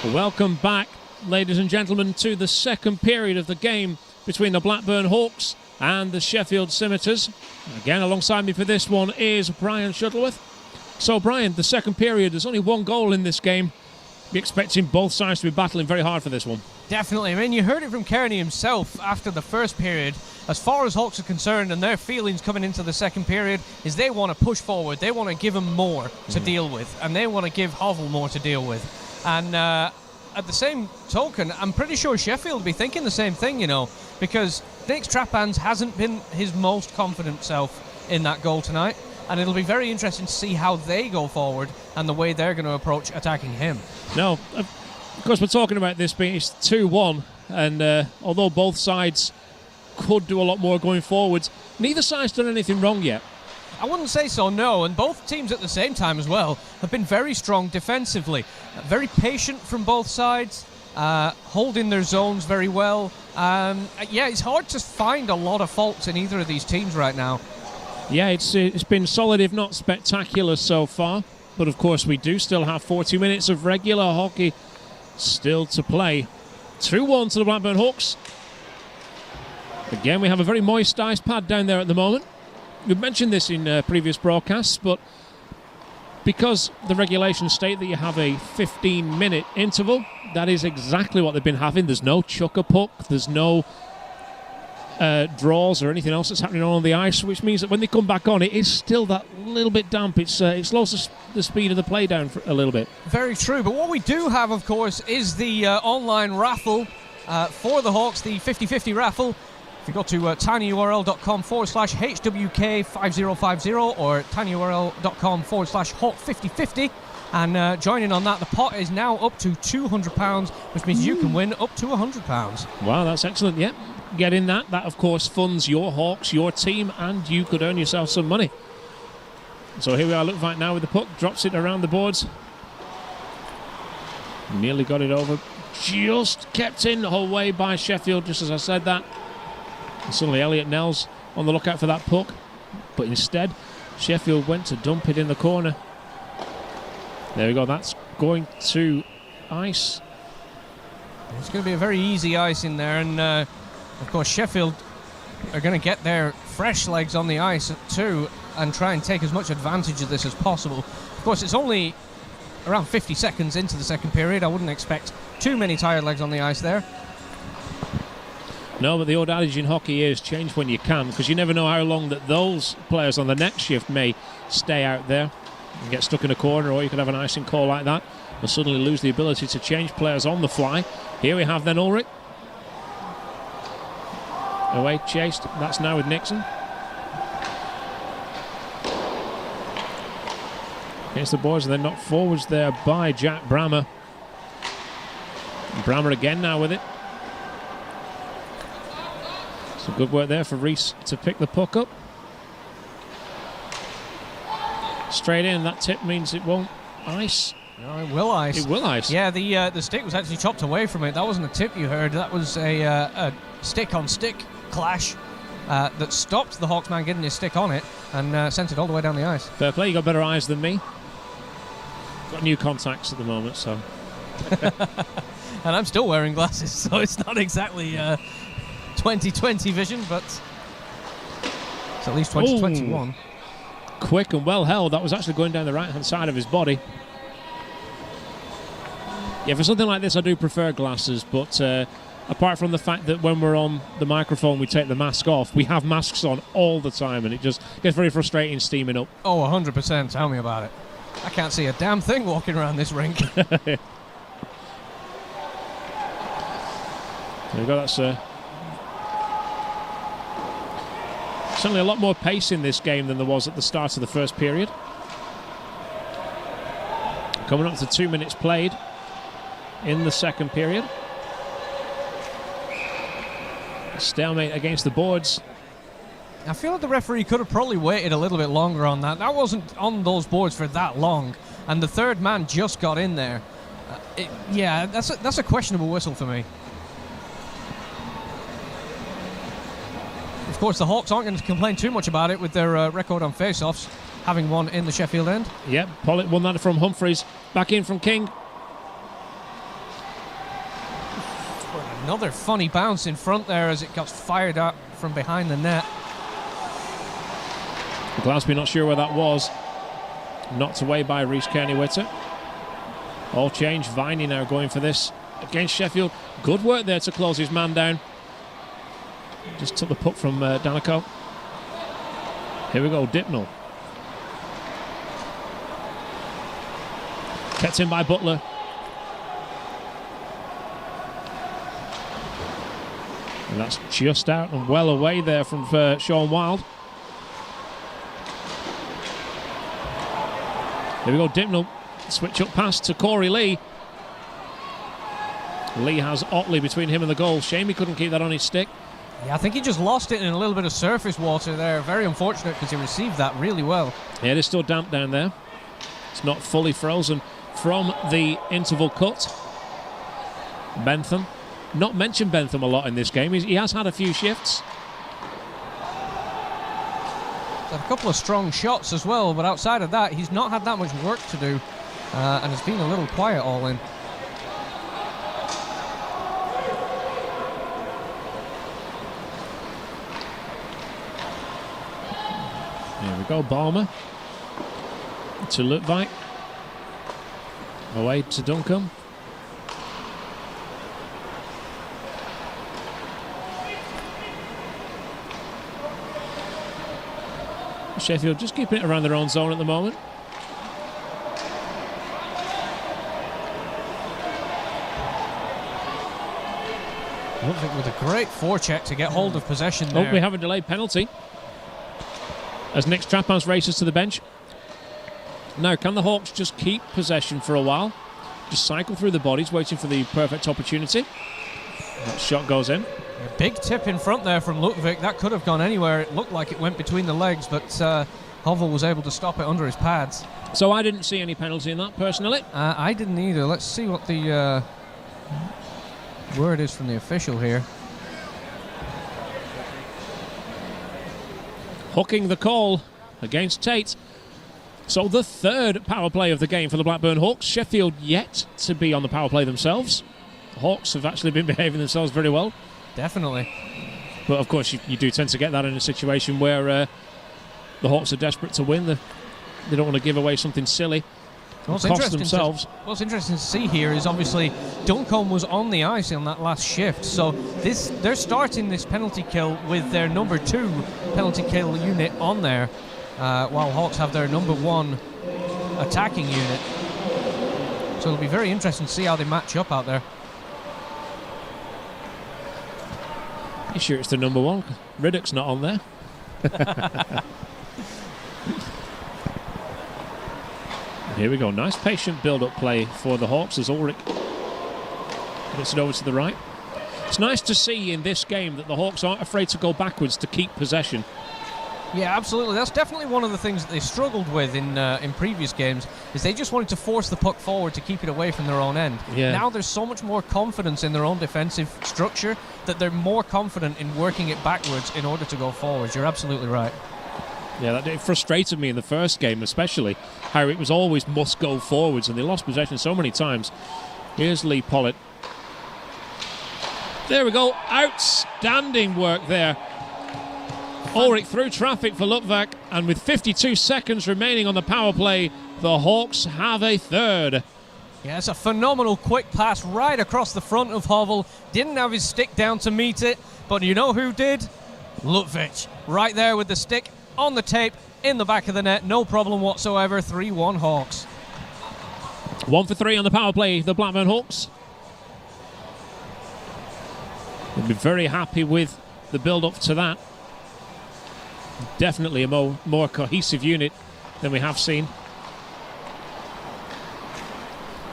Welcome back, ladies and gentlemen, to the second period of the game between the Blackburn Hawks and the Sheffield Scimitars. Again, alongside me for this one is Bryan Shuttleworth. So, Bryan, the second period, there's only one goal in this game. We're expecting both sides to be battling very hard for this one. Definitely. I mean, you heard it from Kearney himself after the first period. As far as Hawks are concerned, and their feelings coming into the second period, is they want to push forward. They want to give him more to deal with, and they want to give Hovell more to deal with. And at the same token, I'm pretty sure Sheffield will be thinking the same thing, you know, because Nick Straphans hasn't been his most confident self in that goal tonight, and it'll be very interesting to see how they go forward and the way they're going to approach attacking him. No, of course, we're talking about this being 2-1, and although both sides could do a lot more going forwards, neither side's done anything wrong yet. I wouldn't say so, no, and both teams at the same time as well have been very strong defensively. Very patient from both sides, holding their zones very well. Yeah, it's hard to find a lot of faults in either of these teams right now. Yeah, it's been solid, if not spectacular so far. But of course, we do still have 40 minutes of regular hockey still to play. 2-1 to the Blackburn Hawks. Again, we have a very moist ice pad down there at the moment. We've mentioned this in previous broadcasts, but because the regulations state that you have a 15-minute interval, that is exactly what they've been having. There's no chuck-a-puck, there's no draws or anything else that's happening on the ice, which means that when they come back on, it is still that little bit damp. It slows the speed of the play down for a little bit. Very true, but what we do have, of course, is the online raffle for the Hawks, the 50-50 raffle. If you go to tinyurl.com/HWK5050 or tinyurl.com/Hawk5050 and join in on that, the pot is now up to £200, which means you can win up to £100. Wow, that's excellent. Yep. Get in that. That, of course, funds your Hawks, your team, and you could earn yourself some money. So here we are, look right now with the puck. Drops it around the boards. Nearly got it over. Just kept in away by Sheffield, just as I said that. And suddenly Elliot Nell's on the lookout for that puck. But instead, Sheffield went to dump it in the corner. There we go. That's going to ice. It's going to be a very easy ice in there, and of course Sheffield are going to get their fresh legs on the ice too and try and take as much advantage of this as possible. Of course, it's only around 50 seconds into the second period. I wouldn't expect too many tired legs on the ice there. No, but the old adage in hockey is change when you can, because you never know how long that those players on the next shift may stay out there and get stuck in a corner, or you could have an icing call like that and suddenly lose the ability to change players on the fly. Here we have then Ulrich. Away, chased. That's now with Nixon. Against the boards, and then knocked forwards there by Jack Brammer. And Brammer again now with it. Some good work there for Reese to pick the puck up. Straight in, that tip means it won't ice. No, it will ice. It will ice. Yeah, the stick was actually chopped away from it. That wasn't a tip you heard. That was a stick-on-stick clash that stopped the Hawks man getting his stick on it and sent it all the way down the ice. Fair play, you got better eyes than me. Got new contacts at the moment, so. And I'm still wearing glasses, so it's not exactly 2020 vision, but it's at least 2021. Ooh. Quick and well held. That was actually going down the right-hand side of his body. Yeah, for something like this, I do prefer glasses, but apart from the fact that when we're on the microphone, we take the mask off, we have masks on all the time, and it just gets very frustrating steaming up. Oh, 100%. Tell me about it. I can't see a damn thing walking around this rink. There you go. That's certainly a lot more pace in this game than there was at the start of the first period. Coming up to 2 minutes played in the second period. Stalemate against the boards. I feel like the referee could have probably waited a little bit longer on that. That wasn't on those boards for that long, and the third man just got in there. Yeah, that's a questionable whistle for me. Of course, the Hawks aren't going to complain too much about it with their record on face-offs, having won in the Sheffield end. Yep, Pollitt won that from Humphreys. Back in from King. Another funny bounce in front there as it got fired up from behind the net. Glasby not sure where that was. Knocked away by Rhys Kearney-Witter. All change. Viney now going for this against Sheffield. Good work there to close his man down. Just took the puck from Danico. Here we go, Dipnell. Kept in by Butler. And that's just out and well away there from Sean Wilde. Here we go, Dipnell. Switch up pass to Corey Lee. Lee has Otley between him and the goal. Shame he couldn't keep that on his stick. Yeah, I think he just lost it in a little bit of surface water there. Very unfortunate because he received that really well. Yeah, it is still damp down there. It's not fully frozen from the interval cut. Bentham. Not mentioned Bentham a lot in this game. He has had a few shifts. Had a couple of strong shots as well, but outside of that, he's not had that much work to do, and it's been a little quiet all in. Here we go, Balmer to Lutvik. Away to Duncombe. Sheffield just keeping it around their own zone at the moment. Ludwig with a great forecheck to get hold of possession there. Oh, we have a delayed penalty as Nick Strappans races to the bench. Now, can the Hawks just keep possession for a while? Just cycle through the bodies, waiting for the perfect opportunity. That shot goes in. A big tip in front there from Ludwig. That could have gone anywhere. It looked like it went between the legs, but Hovell was able to stop it under his pads. So I didn't see any penalty in that, personally. I didn't either. Let's see what the word is from the official here. Hooking the call against Tate. So the third power play of the game for the Blackburn Hawks. Sheffield yet to be on the power play themselves. The Hawks have actually been behaving themselves very well. Definitely. But of course you do tend to get that in a situation where the Hawks are desperate to win. They don't want to give away something silly. What's cost themselves. What's interesting to see here is obviously Duncombe was on the ice on that last shift, so they're starting this penalty kill with their number 2 penalty kill unit on there, while Hawks have their number 1 attacking unit. So it'll be very interesting to see how they match up out there. You sure it's the number 1? Riddick's not on there. Here we go. Nice patient build-up play for the Hawks as Ulrich gets it over to the right. It's nice to see in this game that the Hawks aren't afraid to go backwards to keep possession. Yeah, absolutely. That's definitely one of the things that they struggled with in previous games, is they just wanted to force the puck forward to keep it away from their own end. Yeah. Now there's so much more confidence in their own defensive structure that they're more confident in working it backwards in order to go forwards. You're absolutely right. Yeah, it frustrated me in the first game especially, how it was always must go forwards, and they lost possession so many times. Here's Lee Pollitt. There we go. Outstanding work there. Ulrich through traffic for Lutvak, and with 52 seconds remaining on the power play, the Hawks have a third. Yeah, it's a phenomenal quick pass right across the front of Hovell. Didn't have his stick down to meet it, but you know who did? Lutvik. Right there with the stick on the tape, in the back of the net, no problem whatsoever. 3-1 Hawks. 1 for 3 on the power play, the Blackburn Hawks. They'll be very happy with the build-up to that. Definitely a more cohesive unit than we have seen.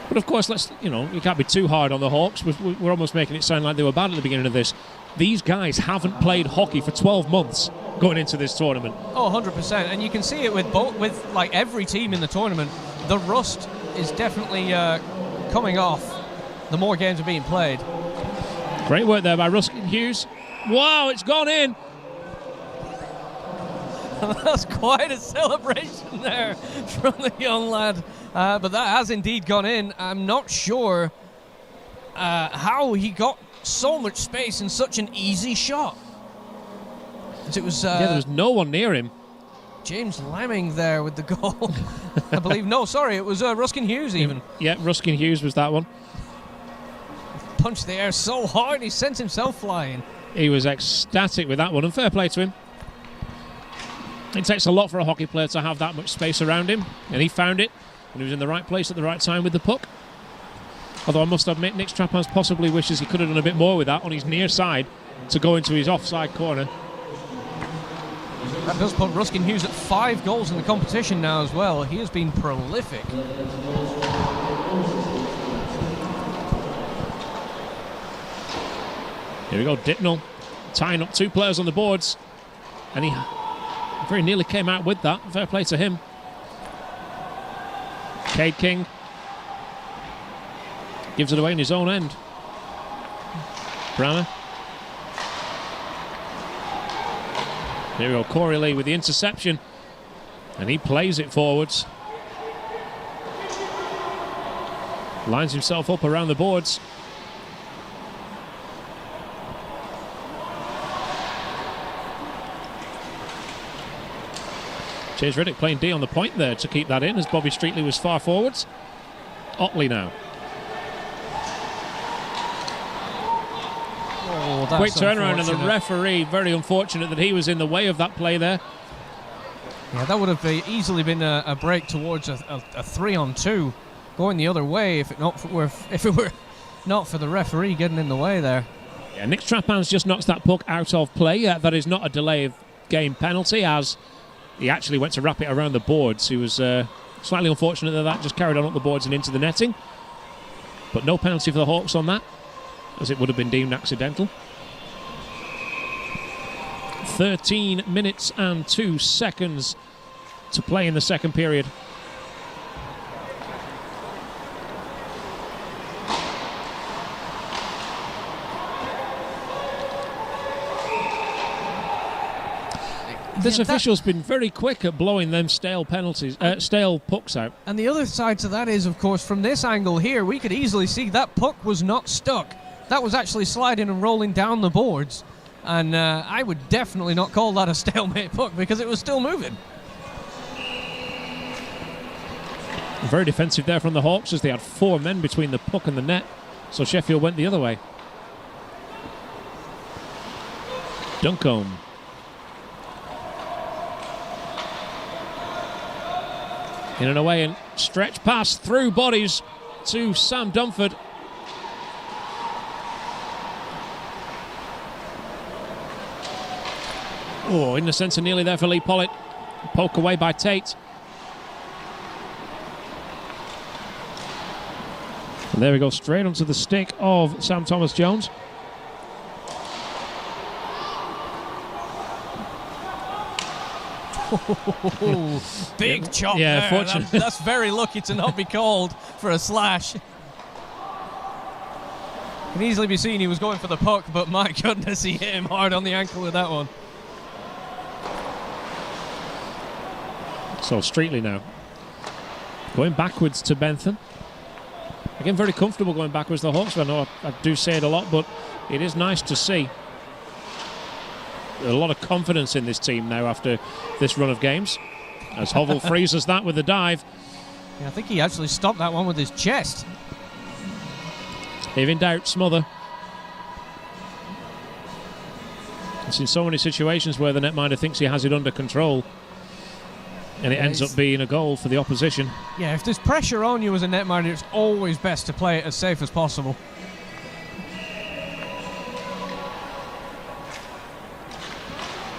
But of course, you can't be too hard on the Hawks. We're almost making it sound like they were bad at the beginning of this. These guys haven't played hockey for 12 months going into this tournament. Oh, 100%. And you can see it with like every team in the tournament. The rust is definitely coming off the more games are being played. Great work there by Ruskin Hughes. Wow, it's gone in. That's quite a celebration there from the young lad. But that has indeed gone in. I'm not sure how he got so much space and such an easy shot. It was there was no one near him. James Lemming there with the goal. I believe. No, sorry, it was Ruskin Hughes even. Yeah, Ruskin Hughes was that one. Punched the air so hard he sent himself flying. He was ecstatic with that one, and fair play to him. It takes a lot for a hockey player to have that much space around him, and he found it, and he was in the right place at the right time with the puck. Although I must admit, Nick Strappans possibly wishes he could have done a bit more with that on his near side to go into his offside corner. That does put Ruskin Hughes at 5 goals in the competition now as well. He has been prolific. Here we go, Dittnell tying up 2 players on the boards, and he very nearly came out with that. Fair play to him. Cade King gives it away in his own end. Branner. Here we go, Corey Lee with the interception, and he plays it forwards. Lines himself up around the boards. James Riddick playing D on the point there to keep that in, as Bobby Streetley was far forwards. Otley now. Oh, that's quick turnaround, and the referee, very unfortunate that he was in the way of that play there. Yeah, that would have easily been a break towards a 3-on-2, going the other way if it were not for the referee getting in the way there. Yeah, Nick Strappans just knocks that puck out of play. That is not a delay of game penalty, as he actually went to wrap it around the boards. He was slightly unfortunate that just carried on up the boards and into the netting. But no penalty for the Hawks on that, as it would have been deemed accidental. 13 minutes and 2 seconds to play in the second period. This official's been very quick at blowing them stale pucks out. And the other side to that is, of course, from this angle here, we could easily see that puck was not stuck. That was actually sliding and rolling down the boards. And I would definitely not call that a stalemate puck, because it was still moving. Very defensive there from the Hawks, as they had 4 men between the puck and the net. So Sheffield went the other way. Duncombe. In and away, and stretch pass through bodies to Sam Dunford. Oh, in the centre, nearly there for Lee Pollitt. Poke away by Tate. And there we go, straight onto the stick of Sam Thomas-Jones. Big chop yeah, there. That's very lucky to not be called for a slash. Can easily be seen he was going for the puck, but my goodness, he hit him hard on the ankle with that one. So Streetley now going backwards to Bentham. Again, very comfortable going backwards to the Hawks. I know I do say it a lot, but it is nice to see. A lot of confidence in this team now after this run of games, as Hovell freezes that with a dive. Yeah, I think he actually stopped that one with his chest. If in doubt, smother. It's in so many situations where the netminder thinks he has it under control, and it ends up being a goal for the opposition. Yeah, if there's pressure on you as a netminder, it's always best to play it as safe as possible.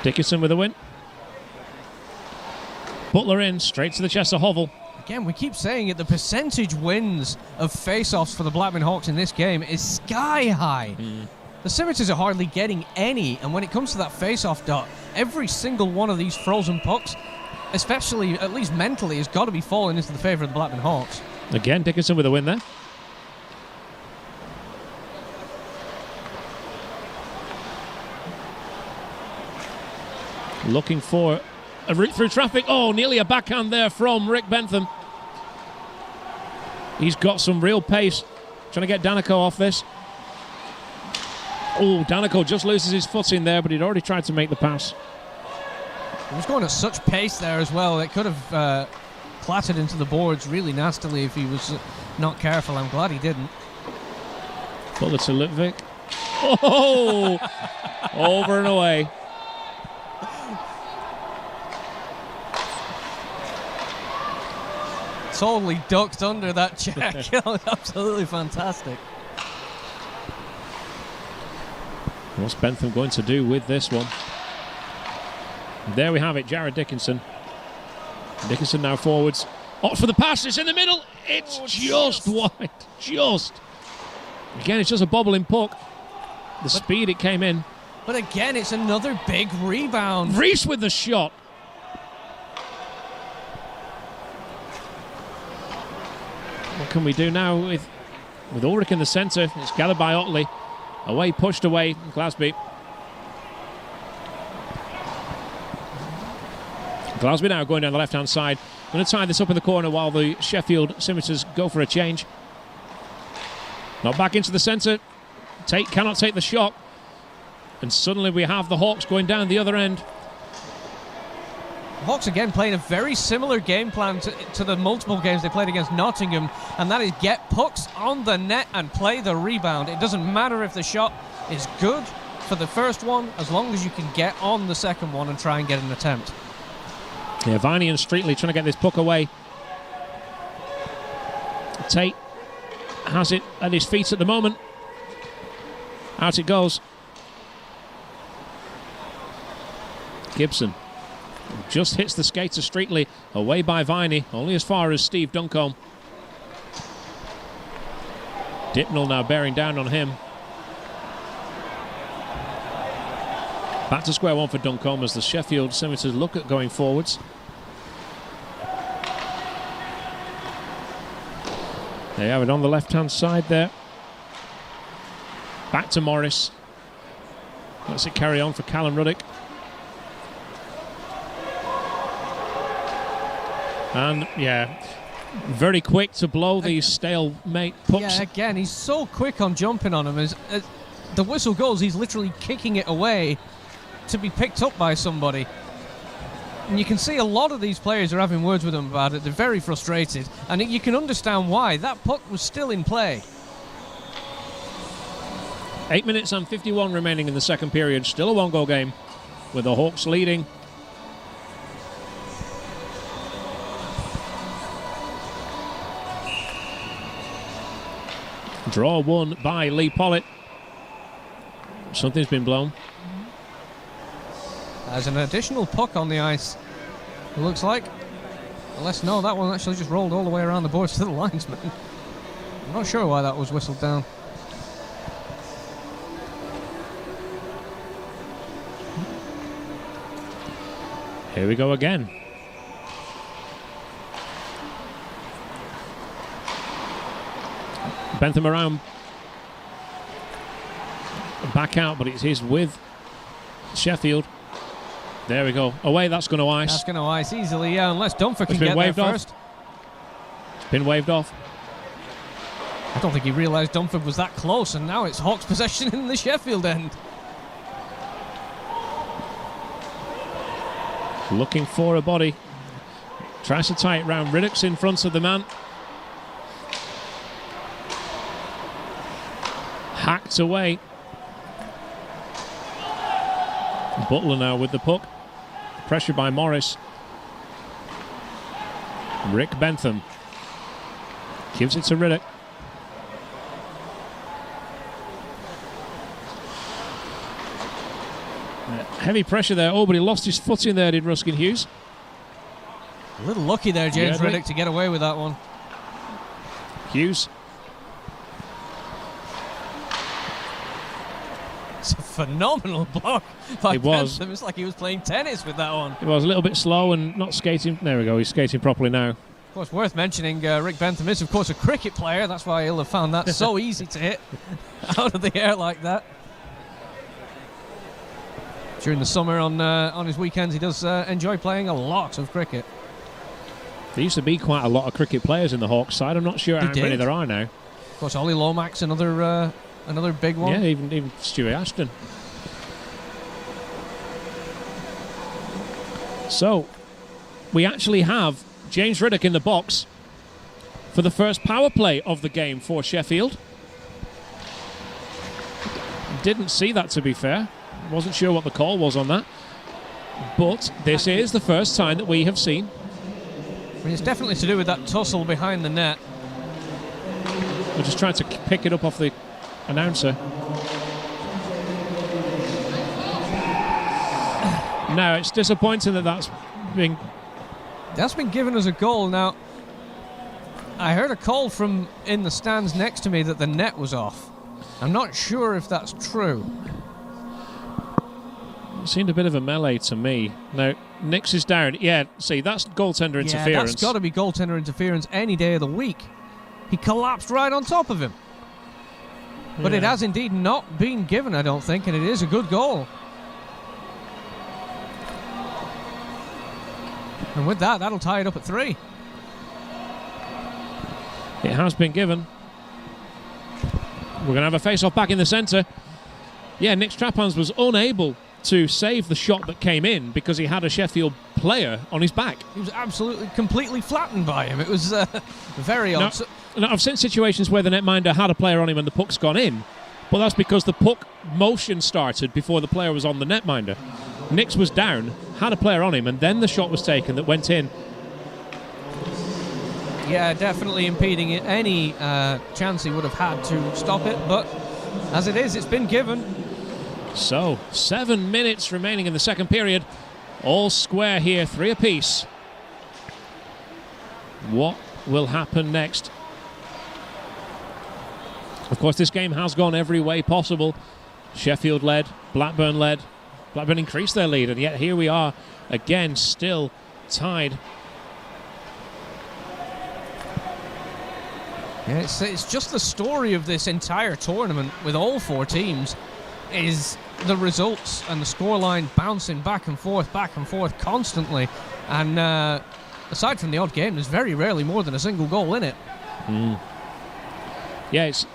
Dickinson with a win. Butler in, straight to the chest of Hovell. Again, we keep saying it, the percentage wins of face-offs for the Blackburn Hawks in this game is sky high. The Scimitars are hardly getting any, and when it comes to that face-off dot, every single one of these frozen pucks, especially, at least mentally, has got to be falling into the favour of the Blackburn Hawks. Again, Dickinson with a win there. Looking for a route through traffic. Oh, nearly a backhand there from Rick Bentham. He's got some real pace. Trying to get Danico off this. Oh, Danico just loses his foot in there, but he'd already tried to make the pass. He was going at such pace there as well. It could have clattered into the boards really nastily if he was not careful. I'm glad he didn't. Butler to Ludwig. Oh! Over and away. Totally ducked under that check. That was absolutely fantastic. What's Bentham going to do with this one? There we have it, Jared Dickinson. Dickinson now forwards. Oh, for the pass, it's in the middle. It's just wide. Just. Again, it's just a bobbling puck. The speed it came in. But again, it's another big rebound. Reese with the shot. What can we do now with Ulrich in the centre? It's gathered by Otley. Away, pushed away, Glasby. Glasby now going down the left-hand side. Going to tie this up in the corner while the Sheffield Scimitars go for a change. Not back into the centre. Cannot take the shot. And suddenly we have the Hawks going down the other end. Hawks again playing a very similar game plan to the multiple games they played against Nottingham, and that is get pucks on the net and play the rebound. It doesn't matter if the shot is good for the first one, as long as you can get on the second one and try and get an attempt. Yeah, Viney and Streetley trying to get this puck away. Tate has it at his feet at the moment. Out it goes. Gibson just hits the skater Streetley, away by Viney, only as far as Steve Duncombe. Dipnell now bearing down on him. Back to square one for Duncombe as the Sheffield Scimitars look at going forwards. There you have it on the left-hand side there. Back to Morris. Let's it carry on for Callum Ruddick. And, yeah, very quick to blow these stalemate pucks. Yeah, again, he's so quick on jumping on him. As the whistle goes, he's literally kicking it away to be picked up by somebody. And you can see a lot of these players are having words with him about it. They're very frustrated. And you can understand why. That puck was still in play. 8 minutes and 51 remaining in the second period. Still a one-goal game with the Hawks leading. Draw won by Lee Pollitt. Something's been blown. There's an additional puck on the ice, it looks like. Unless, no, that one actually just rolled all the way around the boards to the linesman. I'm not sure why that was whistled down. Here we go again. Bentham around. Back out, but it's his with Sheffield. There we go. Away, that's going to ice. That's going to ice easily, yeah, unless Dunford can get there first. It's been waved off. I don't think he realised Dunford was that close, and now it's Hawks possession in the Sheffield end. Looking for a body. Tries to tie it round. Riddick's in front of the man. Hacked away. Butler now with the puck. Pressure by Morris. Rick Bentham gives it to Riddick. Heavy pressure there. Oh, but he lost his foot in there, did Ruskin Hughes. A little lucky there, James Riddick, to get away with that one. Hughes. It's a phenomenal block by was. Bentham. It's like he was playing tennis with that one. It was a little bit slow and not skating. There we go, he's skating properly now. Of course, worth mentioning, Rick Bentham is, of course, a cricket player. That's why he'll have found that so easy to hit out of the air like that. During the summer on his weekends, he does enjoy playing a lot of cricket. There used to be quite a lot of cricket players in the Hawks side. I'm not sure how many there are now. Of course, Ollie Lomax, another another big one. Yeah, even Stuart Ashton. So, we actually have James Riddoch in the box for the first power play of the game for Sheffield. Didn't see that, to be fair. Wasn't sure what the call was on that. But this is the first time that we have seen. I mean, it's definitely to do with that tussle behind the net. We're just trying to pick it up off the announcer. No, it's disappointing that that's been given as a goal. Now, I heard a call from in the stands next to me that the net was off. I'm not sure if that's true. It seemed a bit of a melee to me. Now, Nix is down. Yeah, see, that's goaltender interference. Yeah, that's got to be goaltender interference any day of the week. He collapsed right on top of him. But it has indeed not been given, I don't think, and it is a good goal. And with that, that'll tie it up at 3. It has been given. We're going to have a face-off back in the centre. Yeah, Nick Straphans was unable to save the shot that came in because he had a Sheffield player on his back. He was absolutely, completely flattened by him. It was very odd. Now, I've seen situations where the netminder had a player on him and the puck's gone in, but that's because the puck motion started before the player was on the netminder. Nix was down, had a player on him, and then the shot was taken that went in. Yeah, definitely impeding any chance he would have had to stop it, but as it is, it's been given. So, 7 minutes remaining in the second period. All square here, 3 apiece. What will happen next? Of course, this game has gone every way possible. Sheffield led, Blackburn led. Blackburn increased their lead, and yet here we are again, still tied. Yeah, it's just the story of this entire tournament with all 4 teams is the results and the scoreline bouncing back and forth constantly. And aside from the odd game, there's very rarely more than a single goal in it. Yeah, it's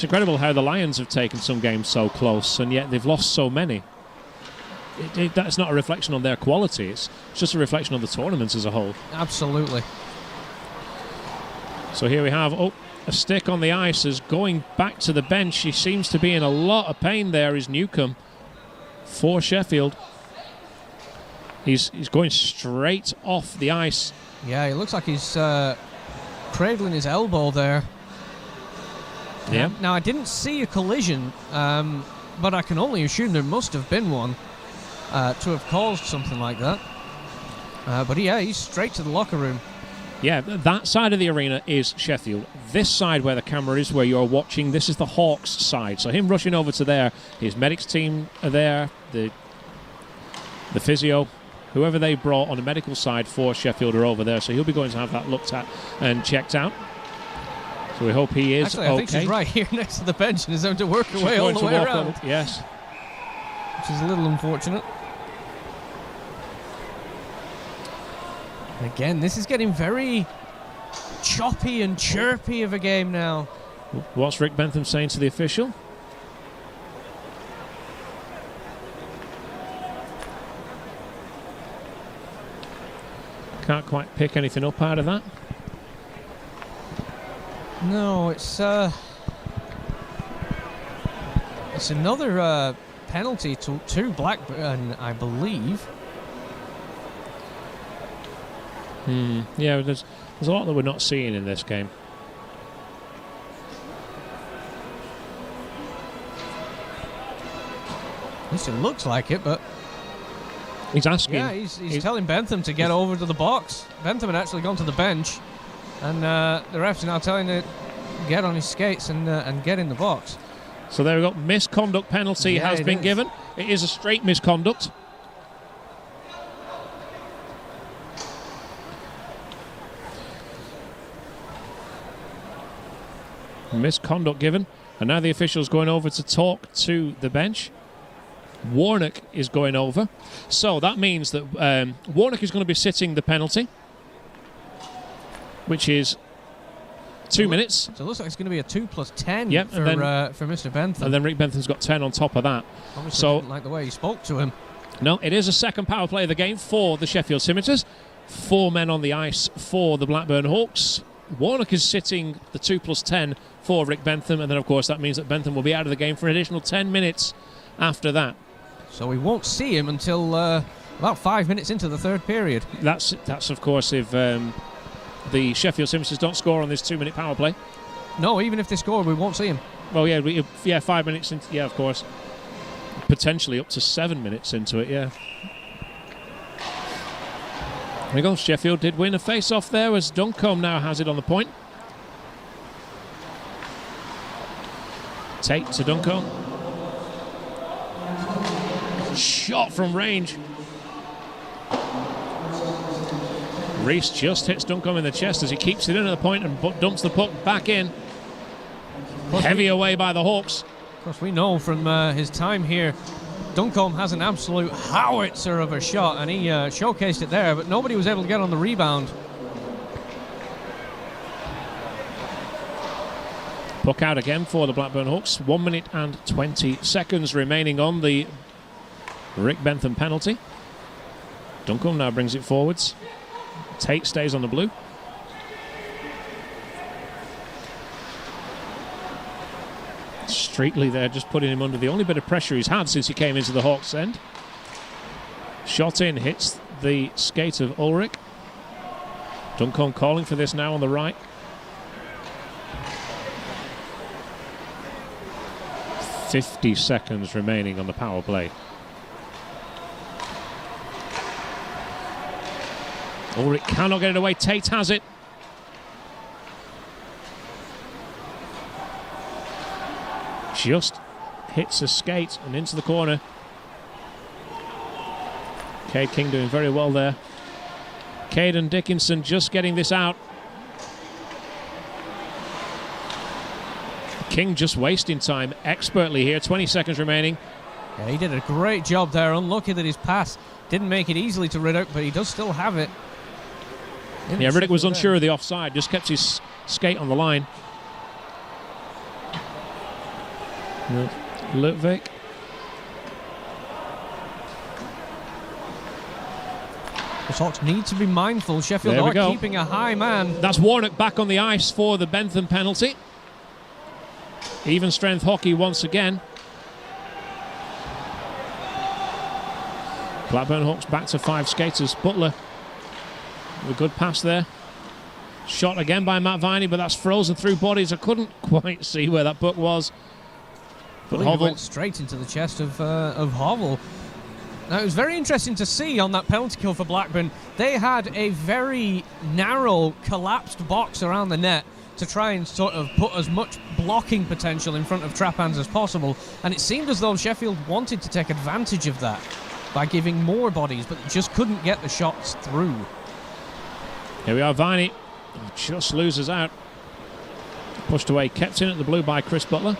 incredible how the Lions have taken some games so close, and yet they've lost so many. That's not a reflection on their quality. It's just a reflection on the tournament as a whole. Absolutely. So here we have a stick on the ice is going back to the bench. He seems to be in a lot of pain there, is Newcombe for Sheffield. He's going straight off the ice. Yeah, it looks like he's cradling his elbow there. Yeah. Now, I didn't see a collision, but I can only assume there must have been one to have caused something like that. But yeah, he's straight to the locker room. Yeah, that side of the arena is Sheffield. This side where the camera is, where you're watching, this is the Hawks side. So him rushing over to there, his medics team are there, the physio, whoever they brought on the medical side for Sheffield are over there. So he'll be going to have that looked at and checked out. So we hope he is Actually, I think she's right here next to the bench and is having to work her way all the way around. Yes. Which is a little unfortunate. Again, this is getting very choppy and chirpy of a game now. What's Rick Bentham saying to the official? Can't quite pick anything up out of that. No, it's another penalty to Blackburn, I believe. Yeah, there's a lot that we're not seeing in this game. At least it looks like it, but he's asking. Yeah, he's telling Bentham to get over to the box. Bentham had actually gone to the bench, and the refs are now telling him to get on his skates and get in the box. So there we go. Misconduct penalty has been given. It is a straight misconduct. Misconduct given, and now the official's going over to talk to the bench. Warnock is going over, so that means that Warnock is going to be sitting the penalty, which is 2 minutes. So it looks like it's going to be a 2 + 10 Yep, for Mr. Bentham. And then Rick Bentham's got 10 on top of that. Obviously So didn't like the way he spoke to him. no, it is a second power play of the game for the Sheffield Scimitars. 4 men on the ice for the Blackburn Hawks. Warnock is sitting the 2 + 10 for Rick Bentham, and then of course that means that Bentham will be out of the game for an additional 10 minutes after that. So we won't see him until about 5 minutes into the third period. That's of course if the Sheffield Scimitars don't score on this 2-minute power play. No, even if they score, we won't see him. Well, yeah, 5 minutes into, yeah, of course. Potentially up to 7 minutes into it, yeah. There we go. Sheffield did win a face-off there as Duncombe now has it on the point. Tate to Duncombe. Shot from range. Reese just hits Duncombe in the chest as he keeps it in at the point and dumps the puck back in. Heavy away by the Hawks. Of course, we know from his time here, Duncombe has an absolute howitzer of a shot, and he showcased it there, but nobody was able to get on the rebound. Puck out again for the Blackburn Hawks. 1 minute and 20 seconds remaining on the Rick Bentham penalty. Duncombe now brings it forwards. Tate stays on the blue. Streetley there just putting him under the only bit of pressure he's had since he came into the Hawks' end. Shot in, hits the skate of Ulrich. Duncombe calling for this now on the right. .50 seconds remaining on the power play. Ulrich cannot get it away. Tate has it. Just hits a skate and into the corner. Cade King doing very well there. Caden Dickinson just getting this out. King just wasting time expertly here. 20 seconds remaining. Yeah, he did a great job there. Unlucky that his pass didn't make it easily to Riddick, but he does still have it. Yeah, Riddick was unsure of the offside, just kept his skate on the line. Ludwig. The Hawks need to be mindful. Sheffield are keeping a high man. That's Warnock back on the ice for the Bentham penalty. Even strength hockey once again. Blackburn Hawks back to 5 skaters. Butler with a good pass there. Shot again by Matt Viney, but that's frozen through bodies. I couldn't quite see where that puck was. But Hovel went straight into the chest of Hovel. Now, it was very interesting to see on that penalty kill for Blackburn. They had a very narrow, collapsed box around the net to try and sort of put as much blocking potential in front of trap hands as possible. And it seemed as though Sheffield wanted to take advantage of that by giving more bodies, but just couldn't get the shots through. Here we are, Viney just loses out. Pushed away, kept in at the blue by Chris Butler.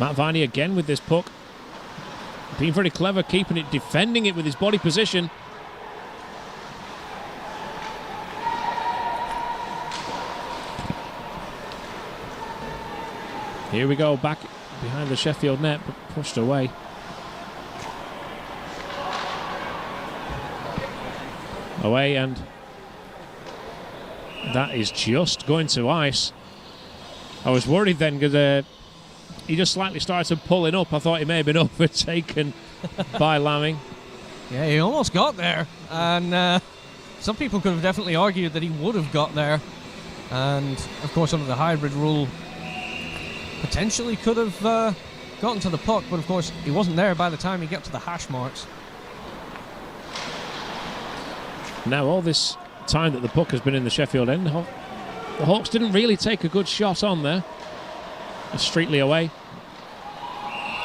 Matt Viney again with this puck. Being very clever, keeping it, defending it with his body position. Here we go, back behind the Sheffield net, but pushed away. Away, and that is just going to ice. I was worried then because he just slightly started pulling up. I thought he may have been overtaken by Lamming. Yeah, he almost got there, and some people could have definitely argued that he would have got there. And of course, under the hybrid rule, potentially could have gotten to the puck, but of course he wasn't there by the time he got to the hash marks. Now all this time that the puck has been in the Sheffield end, the Hawks didn't really take a good shot on there. Streetley away,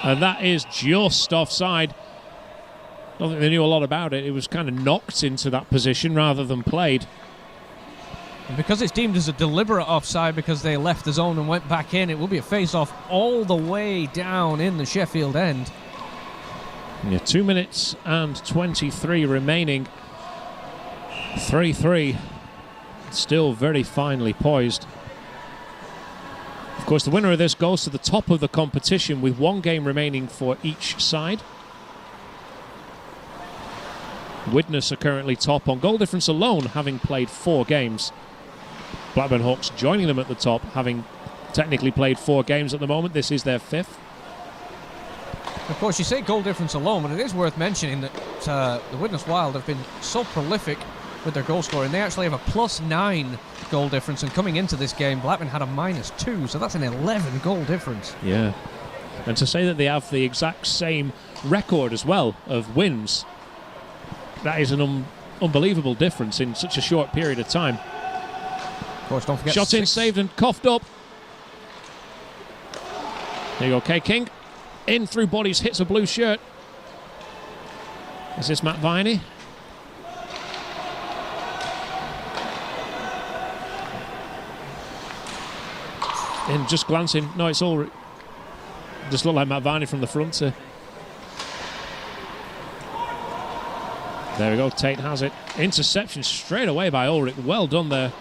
and that is just offside. I don't think they knew a lot about it. It was kind of knocked into that position rather than played. And because it's deemed as a deliberate offside because they left the zone and went back in, it will be a face-off all the way down in the Sheffield end. Yeah, 2 minutes and 23 remaining. 3-3. still very finely poised. Of course, the winner of this goes to the top of the competition with 1 game remaining for each side. Widnes are currently top on goal difference alone, having played 4 games. Blackburn Hawks joining them at the top, having technically played 4 games at the moment. This is their 5th. Of course, you say goal difference alone, but it is worth mentioning that the Widnes Wild have been so prolific with their goal scoring. They actually have a +9 goal difference, and coming into this game, Blackburn had a -2, so that's an 11 goal difference. Yeah. And to say that they have the exact same record as well of wins, that is an unbelievable difference in such a short period of time. Of course, don't forget Shot in, saved and coughed up. There you go, Kay King. In through bodies, hits a blue shirt. Is this Matt Viney? In just glancing. No, it's all... Just look like Matt Viney from the front. There we go, Tate has it. Interception straight away by Ulrich. Well done there.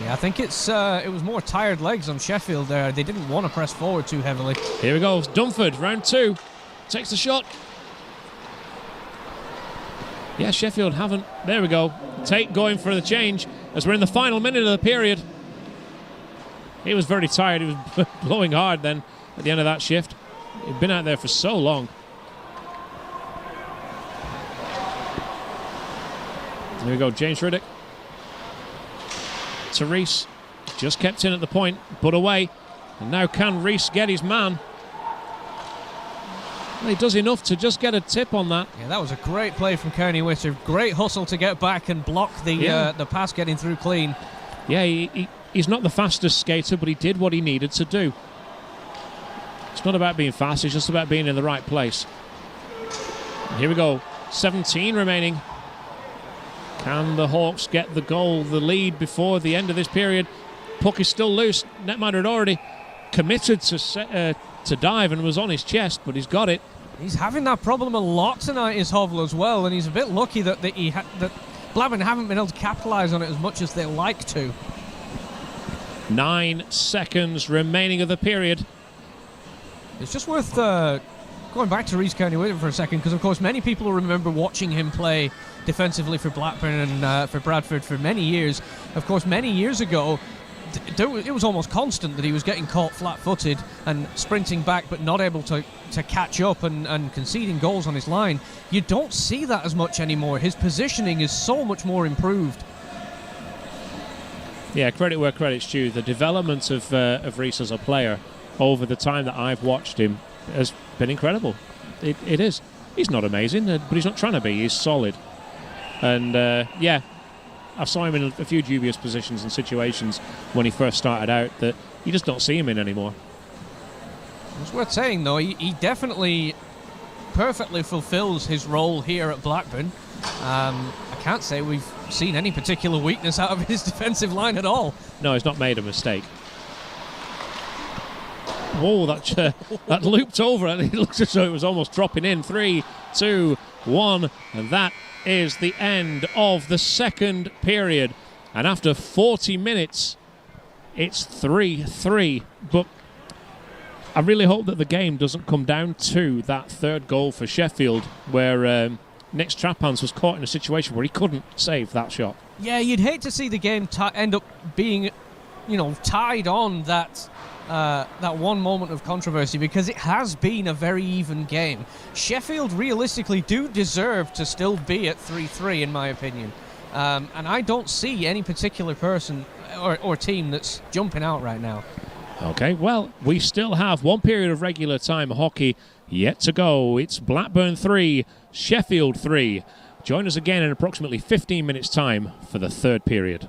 Yeah, I think it was more tired legs on Sheffield there. They didn't want to press forward too heavily. Here we go, Dunford, round 2. Takes the shot. Yeah, Sheffield haven't... There we go. Tate going for the change as we're in the final minute of the period. He was very tired. He was blowing hard then at the end of that shift. He'd been out there for so long. There we go, James Riddick. To Reese. Just kept in at the point, put away. And now can Reese get his man? Well, he does enough to just get a tip on that. Yeah, that was a great play from Kearney Witter. Great hustle to get back and block the pass getting through clean. Yeah, he's not the fastest skater, but he did what he needed to do. It's not about being fast, it's just about being in the right place. And here we go, 17 remaining. Can the Hawks get the goal, the lead before the end of this period? Puck is still loose. Netminder had already committed to dive and was on his chest, but he's got it. He's having that problem a lot tonight, is Hovell as well, and he's a bit lucky that Blackburn haven't been able to capitalise on it as much as they like to. 9 seconds remaining of the period. It's just worth going back to Reese Kearney Witter for a second, because of course many people will remember watching him play defensively for Blackburn and for Bradford for many years. Of course, many years ago, it was almost constant that he was getting caught flat-footed and sprinting back but not able to catch up and conceding goals on his line. You don't see that as much anymore. His positioning is so much more improved. Yeah, credit where credit's due. The development of Reese as a player over the time that I've watched him has been incredible. It is. He's not amazing, but he's not trying to be. He's solid. And yeah, I saw him in a few dubious positions and situations when he first started out that you just don't see him in anymore. It's worth saying, though, he definitely perfectly fulfills his role here at Blackburn. I can't say we've seen any particular weakness out of his defensive line at all. No, he's not made a mistake. Whoa, that looped over. It looked as though it was almost dropping in. 3, 2, 1, and that is the end of the second period. And after 40 minutes, it's 3-3. But I really hope that the game doesn't come down to that third goal for Sheffield, where Nick Straphans was caught in a situation where he couldn't save that shot. Yeah, you'd hate to see the game end up being, tied on that one moment of controversy, because it has been a very even game. Sheffield realistically do deserve to still be at 3-3 in my opinion, and I don't see any particular person or team that's jumping out right now. Okay, well, we still have one period of regular time hockey yet to go. It's Blackburn 3, Sheffield 3. Join us again in approximately 15 minutes time for the third period.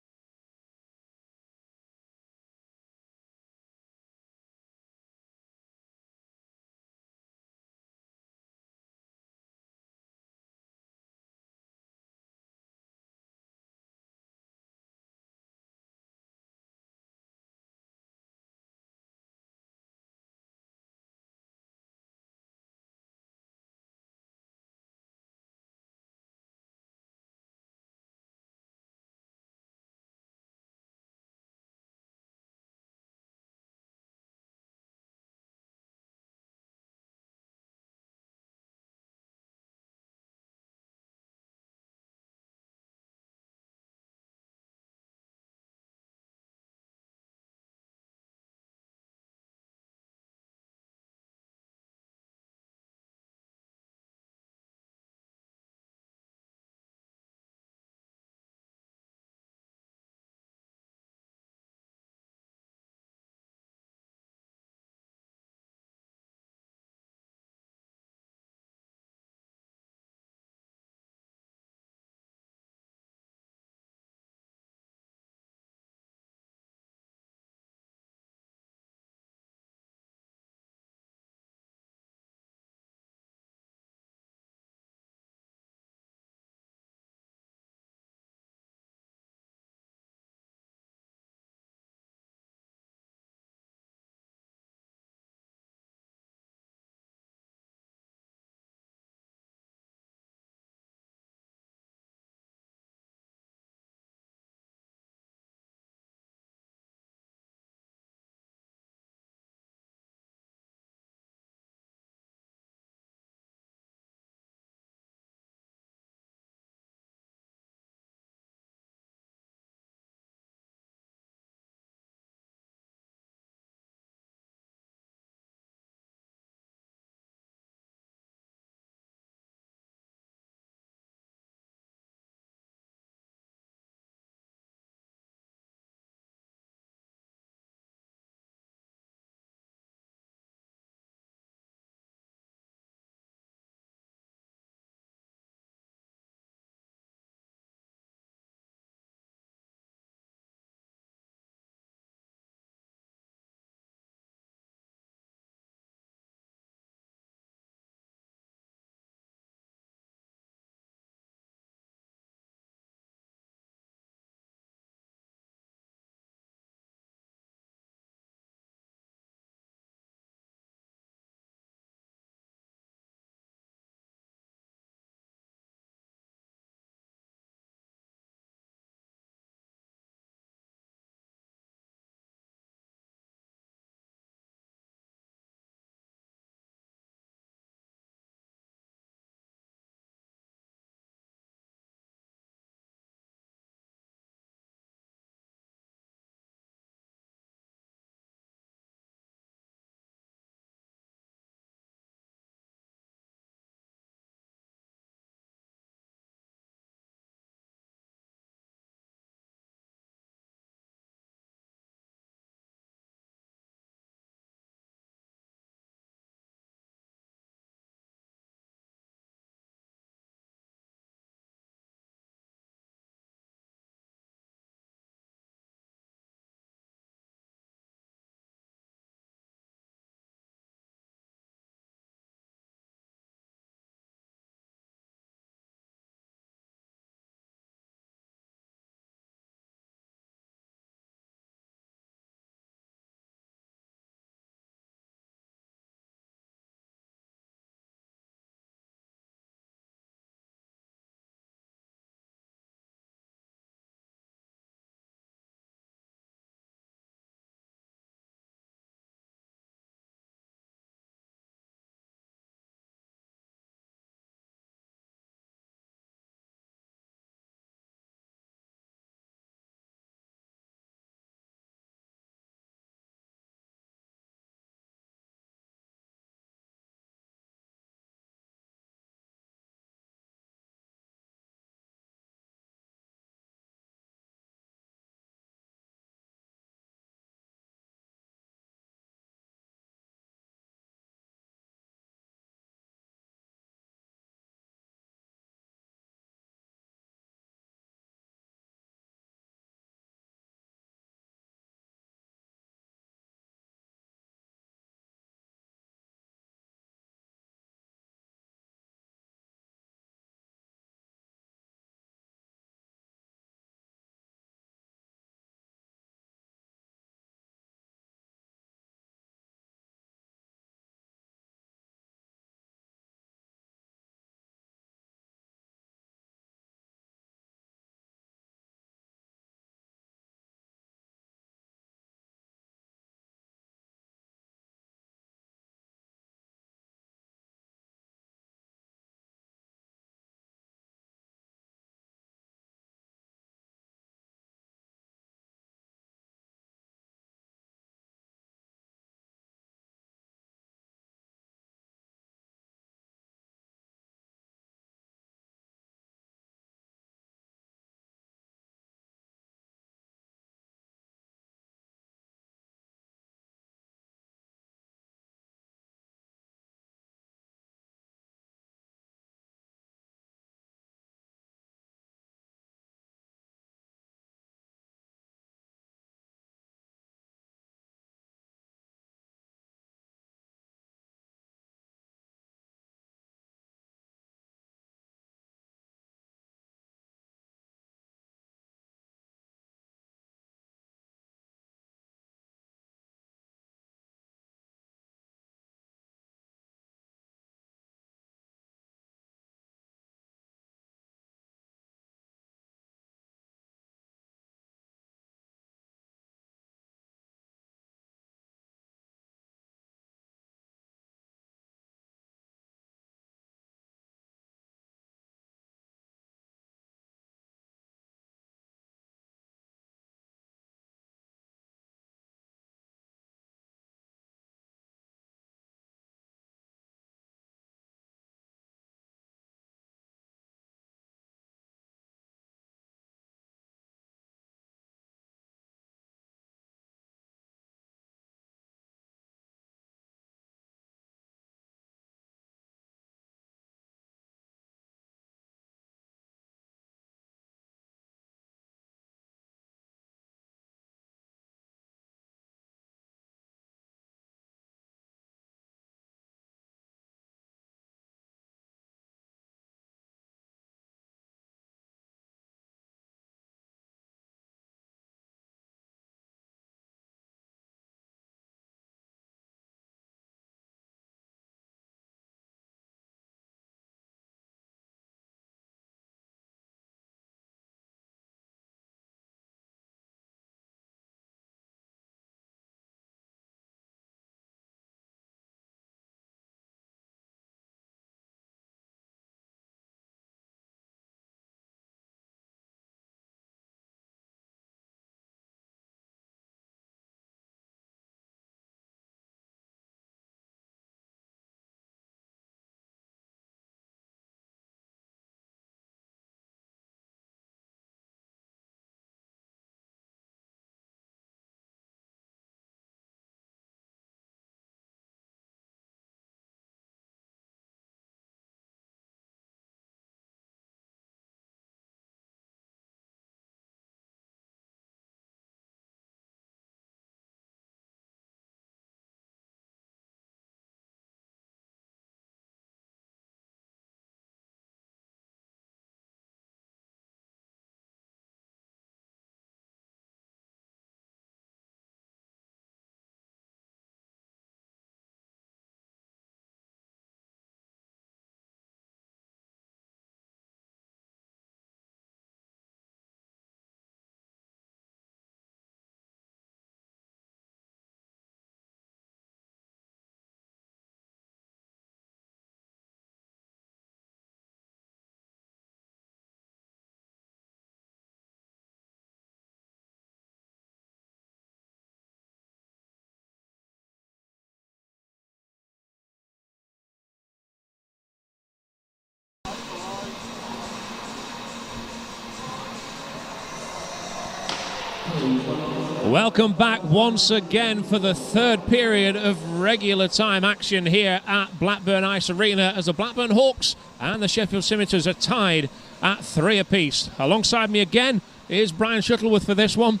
Welcome back once again for the third period of regular time action here at Blackburn Ice Arena as the Blackburn Hawks and the Sheffield Scimitars are tied at 3 apiece. Alongside me again is Bryan Shuttleworth for this one.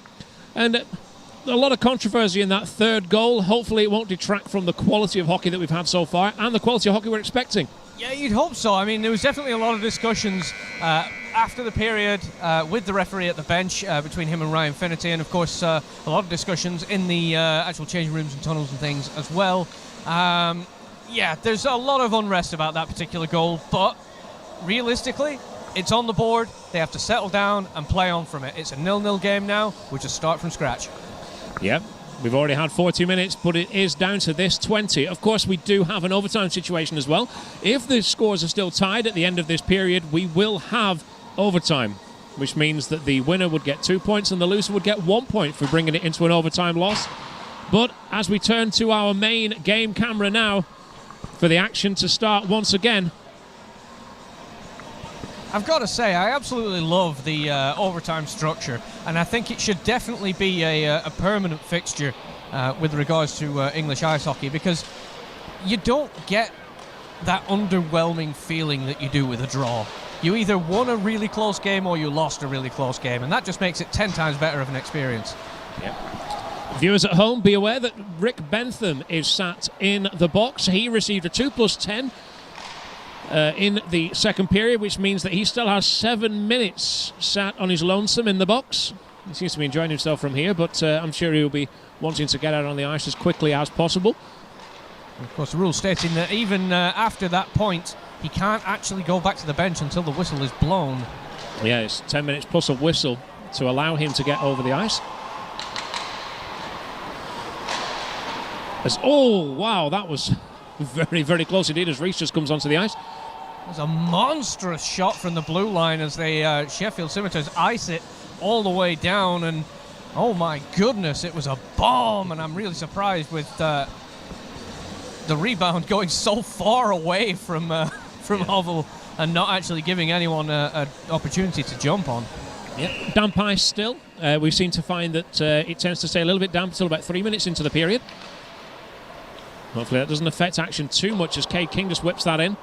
And a lot of controversy in that third goal. Hopefully it won't detract from the quality of hockey that we've had so far and the quality of hockey we're expecting. Yeah, you'd hope so. I mean, there was definitely a lot of discussions after the period with the referee at the bench between him and Ryan Finnerty, and of course a lot of discussions in the actual changing rooms and tunnels and things as well. Yeah, there's a lot of unrest about that particular goal, but realistically, it's on the board. They have to settle down and play on from it. It's a 0-0 game now. We'll just start from scratch. Yep. We've already had 40 minutes, but it is down to this 20. Of course, we do have an overtime situation as well. If the scores are still tied at the end of this period, we will have overtime, which means that the winner would get 2 points and the loser would get 1 point for bringing it into an overtime loss. But as we turn to our main game camera now for the action to start once again, I've got to say, I absolutely love the overtime structure, and I think it should definitely be a permanent fixture with regards to English ice hockey, because you don't get that underwhelming feeling that you do with a draw. You either won a really close game or you lost a really close game, and that just makes it 10 times better of an experience. Yep. Viewers at home, be aware that Rick Bentham is sat in the box. He received a 2+10 in the second period, which means that he still has 7 minutes sat on his lonesome in the box. He seems to be enjoying himself from here, but I'm sure he'll be wanting to get out on the ice as quickly as possible. Of course, the rule stating that even after that point, he can't actually go back to the bench until the whistle is blown. Yeah, it's 10 minutes plus a whistle to allow him to get over the ice. Oh, wow, that was very, very close indeed as Reese just comes onto the ice. There's a monstrous shot from the blue line as the Sheffield Scimitars ice it all the way down, and oh my goodness, it was a bomb, and I'm really surprised with the rebound going so far away from Hovell and not actually giving anyone an opportunity to jump on. Yeah, damp ice still. We seem to find that it tends to stay a little bit damp until about 3 minutes into the period. Hopefully that doesn't affect action too much as Cade King just whips that in.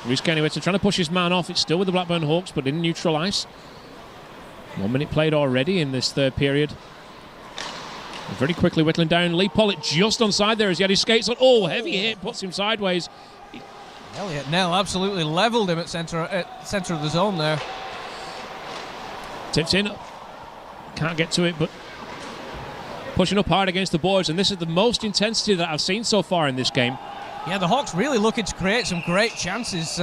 Reese Kennewitter trying to push his man off. It's still with the Blackburn Hawks, but in neutral ice. 1 minute played already in this third period. Very quickly whittling down. Lee Pollitt just onside there as he had his skates on. Oh, heavy hit, puts him sideways. Elliot Nell absolutely levelled him at centre of the zone there. Tips in. Can't get to it, but pushing up hard against the boards, and this is the most intensity that I've seen so far in this game. Yeah, the Hawks really looking to create some great chances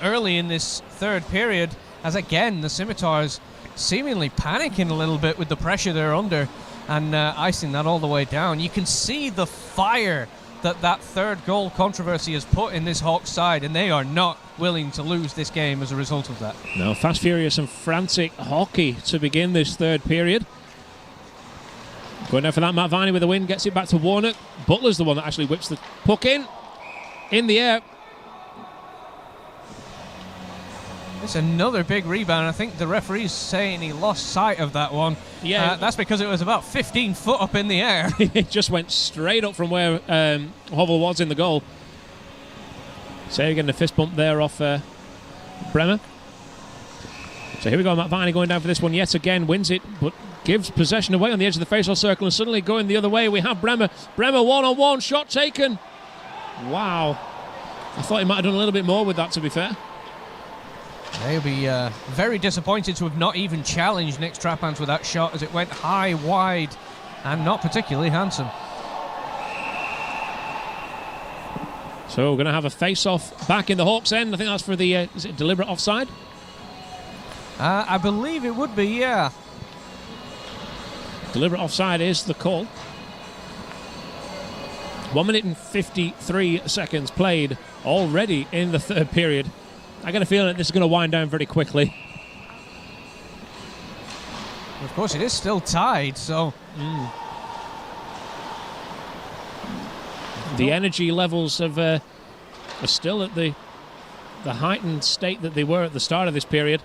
early in this third period, as again the Scimitars seemingly panicking a little bit with the pressure they're under and icing that all the way down. You can see the fire that third goal controversy has put in this Hawks side, and they are not willing to lose this game as a result of that. No, fast, furious and frantic hockey to begin this third period. Going down for that, Matt Viney with the win, gets it back to Warnock. Butler's the one that actually whips the puck in the air. It's another big rebound. I think the referee's saying he lost sight of that one. Yeah, that's because it was about 15 foot up in the air. It just went straight up from where Hovell was in the goal. So you're getting a fist bump there off Bremer. So here we go, Matt Viney going down for this one yet again, wins it, but gives possession away on the edge of the faceoff circle, and suddenly going the other way, we have Bremer. Bremer one-on-one, shot taken. Wow. I thought he might have done a little bit more with that, to be fair. They'll be very disappointed to have not even challenged Nick Strappans with that shot, as it went high, wide, and not particularly handsome. So we're going to have a face-off back in the Hawks' end. I think that's for the, is it deliberate offside? I believe it would be, yeah. Deliberate offside is the call. 1 minute and 53 seconds played already in the third period. I get a feeling that this is going to wind down very quickly. Of course, it is still tied, so... The energy levels are still at the heightened state that they were at the start of this period.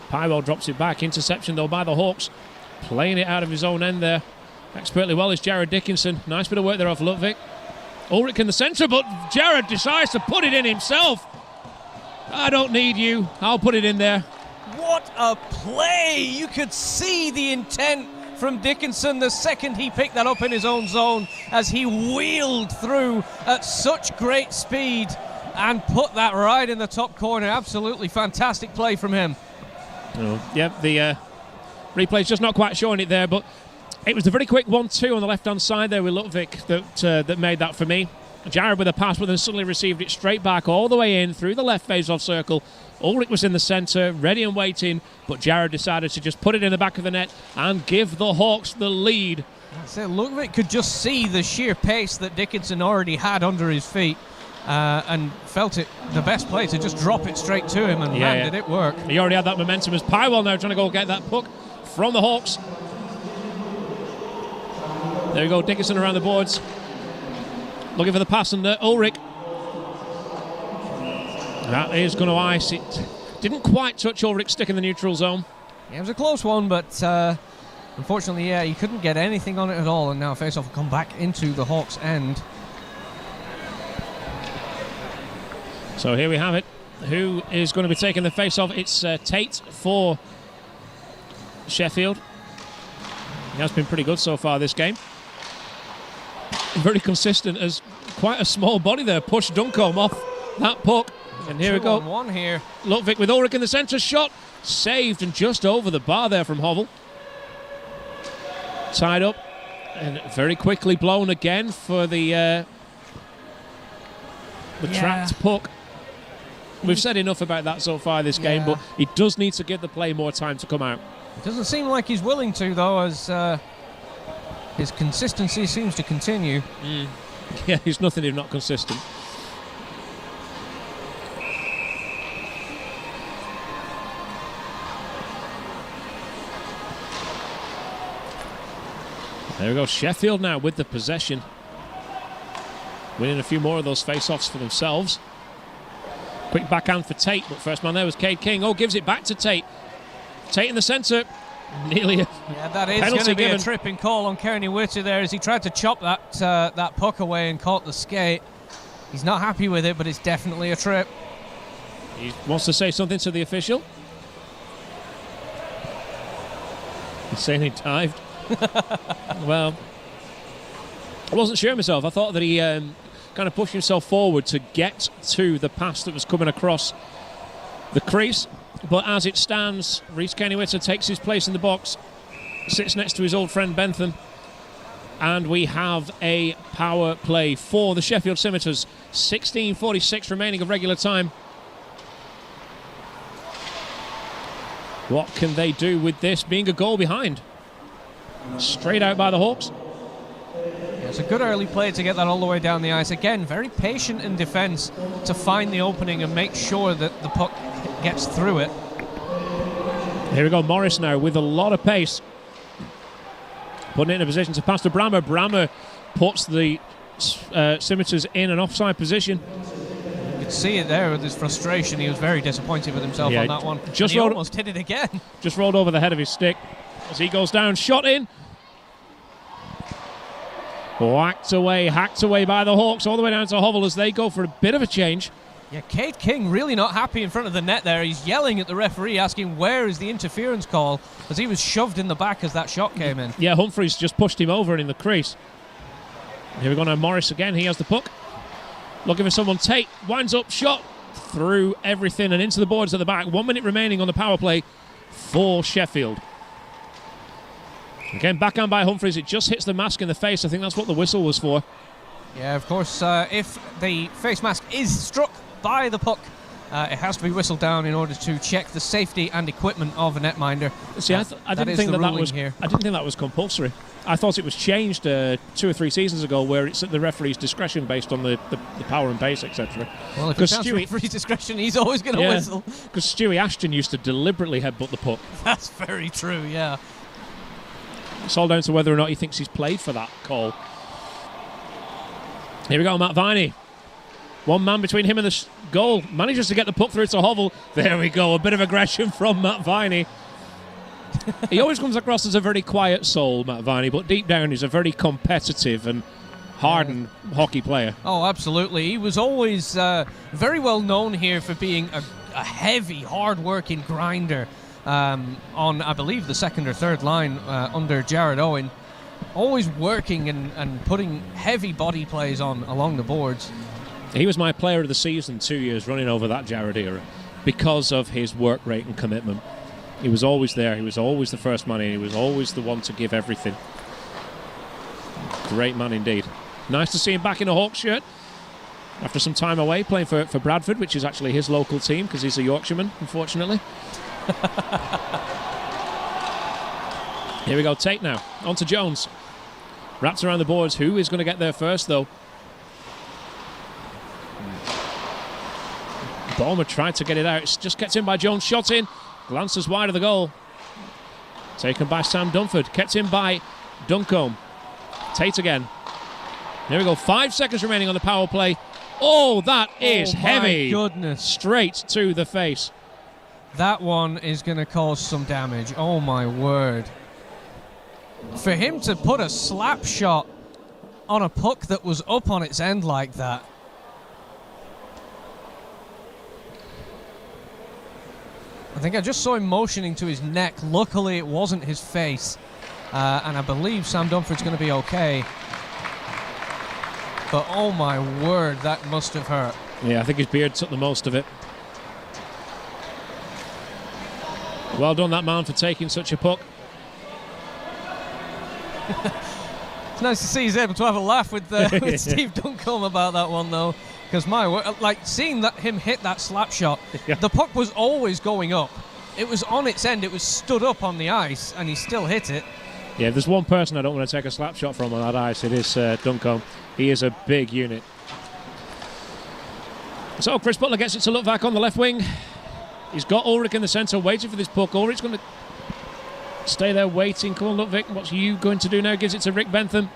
Pywell drops it back. Interception, though, by the Hawks. Playing it out of his own end there. Expertly well is Jared Dickinson. Nice bit of work there off Ludwig. Ulrich in the centre, but Jared decides to put it in himself. I don't need you. I'll put it in there. What a play! You could see the intent from Dickinson the second he picked that up in his own zone as he wheeled through at such great speed and put that right in the top corner. Absolutely fantastic play from him. Oh, yeah, the replay's just not quite showing it there, but it was a very quick 1-2 on the left-hand side there with Ludwig that made that for me. Jared with a pass, but then suddenly received it straight back all the way in through the left face-off circle. Ulrich was in the centre, ready and waiting, but Jared decided to just put it in the back of the net and give the Hawks the lead. That's it. Ludwig could just see the sheer pace that Dickinson already had under his feet and felt it the best play to just drop it straight to him, and man, did it work. He already had that momentum as Pywell now trying to go get that puck from the Hawks. There we go, Dickinson around the boards. Looking for the pass, and Ulrich. That is going to ice it. Didn't quite touch Ulrich's stick in the neutral zone. Yeah, it was a close one, but unfortunately, he couldn't get anything on it at all, and now face-off will come back into the Hawks' end. So here we have it. Who is going to be taking the face-off? It's Tate for Sheffield. He has been pretty good so far this game. Very consistent as quite a small body there. Pushed Duncombe off that puck. And here we go. 2-on-1 here. Ludwig with Ulrich in the centre. Shot saved and just over the bar there from Hovel. Tied up and very quickly blown again for the trapped puck. We've said enough about that so far this game, but he does need to give the play more time to come out. It doesn't seem like he's willing to, though, as his consistency seems to continue. Yeah, he's nothing if not consistent. There we go, Sheffield now with the possession. Winning a few more of those face-offs for themselves. Quick backhand for Tate, but first man there was Cade King. Oh, gives it back to Tate. Tate in the centre. Nearly a that is going to be a tripping call on Kearney Witter there as he tried to chop that puck away and caught the skate. He's not happy with it, but it's definitely a trip. He wants to say something to the official. He's saying he dived. Well, I wasn't sure myself. I thought that he kind of pushed himself forward to get to the pass that was coming across the crease. But as it stands, Rhys Kearney-Witter takes his place in the box, sits next to his old friend Bentham, and we have a power play for the Sheffield Scimitars. 16:46 remaining of regular time. What can they do with this being a goal behind? Straight out by the Hawks. Yeah, it's a good early play to get that all the way down the ice. Again, very patient in defence to find the opening and make sure that the puck gets through it. Here we go, Morris now with a lot of pace. Putting it in a position to pass to Brammer. Brammer puts the Scimitars in an offside position. You could see it there with his frustration. He was very disappointed with himself on that one. He almost hit it again. Just rolled over the head of his stick as he goes down. Shot in. Hacked away by the Hawks all the way down to Hovel as they go for a bit of a change. Yeah, Cade King really not happy in front of the net there. He's yelling at the referee, asking where is the interference call, as he was shoved in the back as that shot came in. Yeah, Humphreys just pushed him over and in the crease. Here we go now, Morris again. He has the puck. Looking for someone. Tate winds up, shot through everything and into the boards at the back. 1 minute remaining on the power play for Sheffield. Again, backhand by Humphreys. It just hits the mask in the face. I think that's what the whistle was for. Yeah, of course, if the face mask is struck by the puck, it has to be whistled down in order to check the safety and equipment of a netminder. See, I didn't think that was compulsory. I thought it was changed 2 or 3 seasons ago, where it's at the referee's discretion based on the power and pace, etc. Well, if it's the referee's discretion, he's always going to whistle. Because Stewie Ashton used to deliberately headbutt the puck. That's very true. Yeah. It's all down to whether or not he thinks he's played for that call. Here we go, Matt Viney. One man between him and the goal. Manages to get the puck through to Hovel. There we go, a bit of aggression from Matt Viney. He always comes across as a very quiet soul, Matt Viney, but deep down he's a very competitive and hardened hockey player. Oh, absolutely. He was always very well known here for being a heavy, hard-working grinder on, I believe, the second or third line under Jared Owen. Always working and putting heavy body plays on along the boards. He was my player of the season 2 years running over that Jared era because of his work rate and commitment. He was always there. He was always the first man in. He was always the one to give everything. Great man indeed. Nice to see him back in a Hawks shirt after some time away playing for Bradford, which is actually his local team because he's a Yorkshireman, unfortunately. Here we go, Tate now. On to Jones. Wraps around the boards. Who is going to get there first, though? Ballmer tried to get it out. Just gets in by Jones. Shot in. Glances wide of the goal. Taken by Sam Dunford. Kept in by Duncombe. Tate again. There we go. 5 seconds remaining on the power play. Oh, that is heavy. My goodness. Straight to the face. That one is going to cause some damage. Oh, my word. For him to put a slap shot on a puck that was up on its end like that. I think I just saw him motioning to his neck. Luckily, it wasn't his face. And I believe Sam Dunford's going to be okay. But oh my word, that must have hurt. Yeah, I think his beard took the most of it. Well done, that man, for taking such a puck. It's nice to see he's able to have a laugh with Steve Duncombe about that one, though. Because my word, like seeing him hit that slap shot, the puck was always going up. It was on its end, it was stood up on the ice, and he still hit it. Yeah, if there's one person I don't want to take a slap shot from on that ice, it is Duncombe. He is a big unit. So Chris Butler gets it to look back on the left wing. He's got Ulrich in the centre, waiting for this puck. Ulrich's going to stay there waiting. Come on, look, Vic, what's you going to do now? Gives it to Rick Bentham.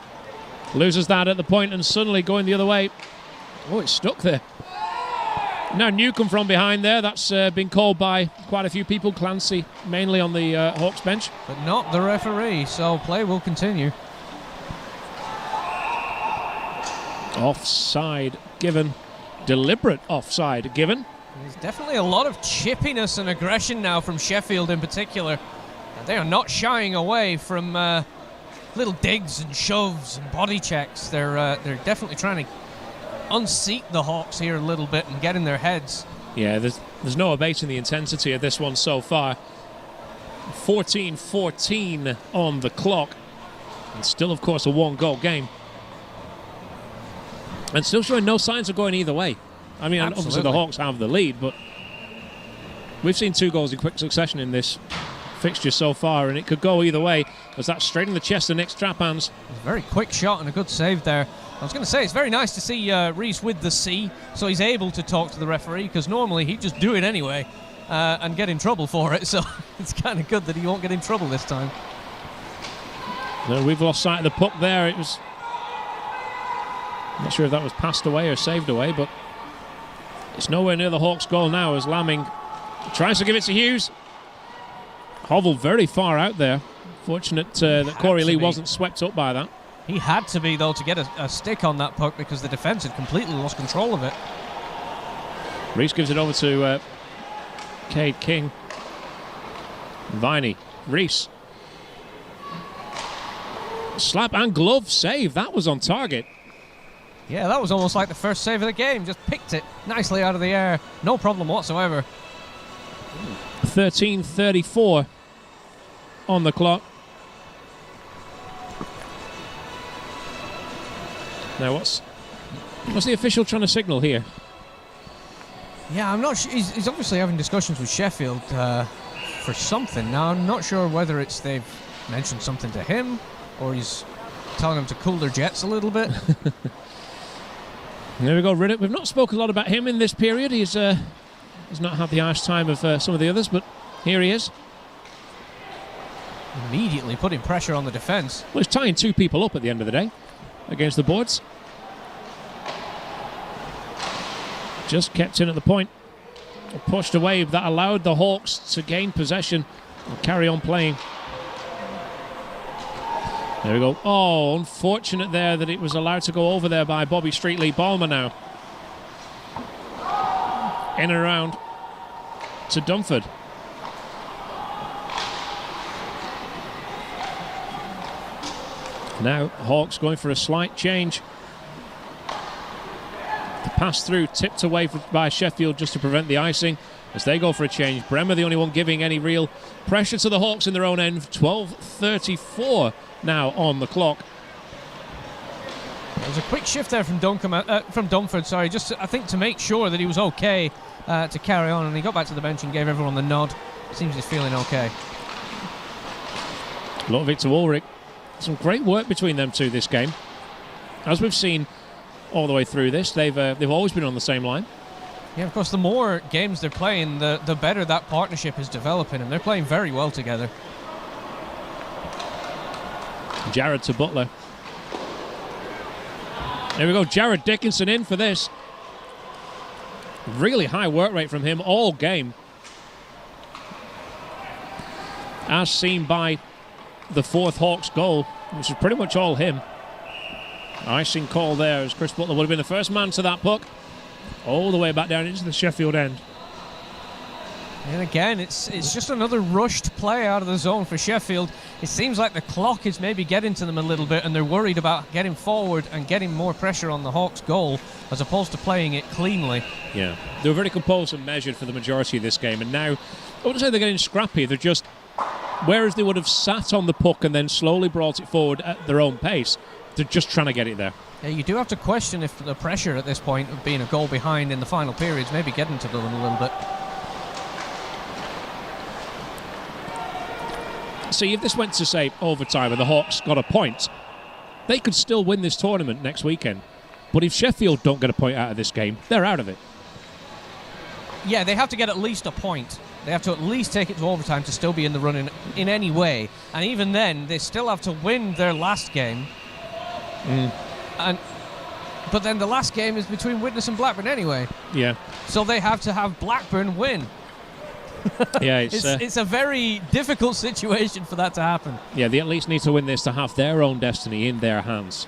Loses that at the point and suddenly going the other way. Oh, it's stuck there. Now Newcombe from behind there. That's been called by quite a few people. Clancy mainly on the Hawks bench. But not the referee, so play will continue. Offside given. Deliberate offside given. There's definitely a lot of chippiness and aggression now from Sheffield in particular. They are not shying away from little digs and shoves and body checks. They're definitely trying to unseat the Hawks here a little bit and get in their heads. Yeah, there's no abating the intensity of this one so far. 14-14 on the clock. And still, of course, a one-goal game. And still showing no signs of going either way. I mean, obviously the Hawks have the lead, but we've seen 2 goals in quick succession in this fixture so far, and it could go either way, as that's straight in the chest of Nick Straphans. A very quick shot and a good save there. I was going to say, it's very nice to see Reese with the C, so he's able to talk to the referee, because normally he'd just do it anyway and get in trouble for it, so it's kind of good that he won't get in trouble this time. No, we've lost sight of the puck there. It was... I'm not sure if that was passed away or saved away, but it's nowhere near the Hawks' goal now as Lamming tries to give it to Hughes. Hovell very far out there. Fortunate that Corey Lee wasn't swept up by that. He had to be, though, to get a stick on that puck because the defence had completely lost control of it. Reese gives it over to Cade King. Viney. Reese. Slap and glove save. That was on target. Yeah, that was almost like the first save of the game. Just picked it nicely out of the air. No problem whatsoever. 13:34 on the clock. Now what's the official trying to signal here? Yeah, I'm not sure. He's obviously having discussions with Sheffield for something. Now, I'm not sure whether it's they've mentioned something to him or he's telling them to cool their jets a little bit. There we go, Riddick. We've not spoken a lot about him in this period. He's not had the ice time of some of the others, but here he is. Immediately putting pressure on the defence. Well, he's tying 2 people up at the end of the day against the boards. Just kept in at the point. Pushed away. That allowed the Hawks to gain possession We'll carry on playing. There we go. Oh, unfortunate there that it was allowed to go over there by Bobby Streetley. Balmer now. In and around to Dunford. Now Hawks going for a slight change. The pass through tipped away by Sheffield just to prevent the icing as they go for a change. Bremer the only one giving any real pressure to the Hawks in their own end. 12:34 now on the clock. There was a quick shift there from Dunford, sorry, just I think to make sure that he was okay to carry on, and he got back to the bench and gave everyone the nod. Seems he's feeling okay. Lotovic to Ulrich. Some great work between them two this game. As we've seen all the way through this, they've always been on the same line. Yeah, of course, the more games they're playing, the better that partnership is developing, and they're playing very well together. Jared to Butler. There we go, Jared Dickinson in for this. Really high work rate from him all game. As seen by the fourth Hawks goal, which is pretty much all him. Icing call there as Chris Butler would have been the first man to that puck. All the way back down into the Sheffield end. And again, it's just another rushed play out of the zone for Sheffield. It seems like the clock is maybe getting to them a little bit, and they're worried about getting forward and getting more pressure on the Hawks' goal as opposed to playing it cleanly. Yeah, they were very composed and measured for the majority of this game, and now, I wouldn't say they're getting scrappy, they're just, whereas they would have sat on the puck and then slowly brought it forward at their own pace, they're just trying to get it there. Yeah, you do have to question if the pressure at this point of being a goal behind in the final periods maybe getting to them a little bit. See, if this went to, say, overtime and the Hawks got a point, they could still win this tournament next weekend. But if Sheffield don't get a point out of this game, they're out of it. Yeah, they have to get at least a point. They have to at least take it to overtime to still be in the running in any way. And even then, they still have to win their last game. But then the last game is between Widnes and Blackburn anyway. Yeah. So they have to have Blackburn win. Yeah, it's a very difficult situation for that to happen. Yeah, they at least need to win this to have their own destiny in their hands.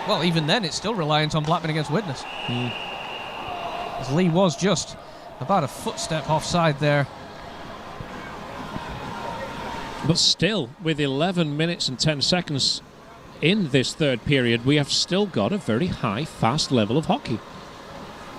Well, even then, it's still reliant on Blackburn against Widnes. As Lee was just about a footstep offside there. But still, with 11 minutes and 10 seconds in this third period, we have still got a very high, fast level of hockey.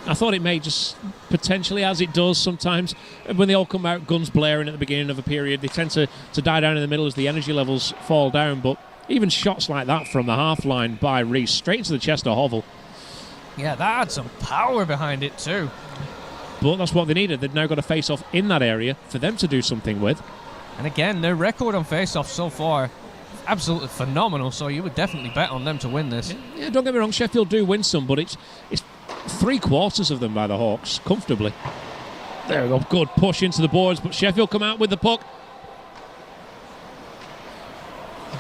I thought it may just potentially, as it does sometimes, when they all come out guns blaring at the beginning of a period, they tend to die down in the middle as the energy levels fall down. But even shots like that from the half line by Reese, straight to the chest of Hovel. Yeah, that had some power behind it too. But that's what they needed. They've now got a face-off in that area for them to do something with. And again, their record on face-offs so far, absolutely phenomenal, so you would definitely bet on them to win this. Yeah, don't get me wrong, Sheffield do win some, but it's 3/4 of them by the Hawks, comfortably. There we go, good push into the boards, but Sheffield come out with the puck.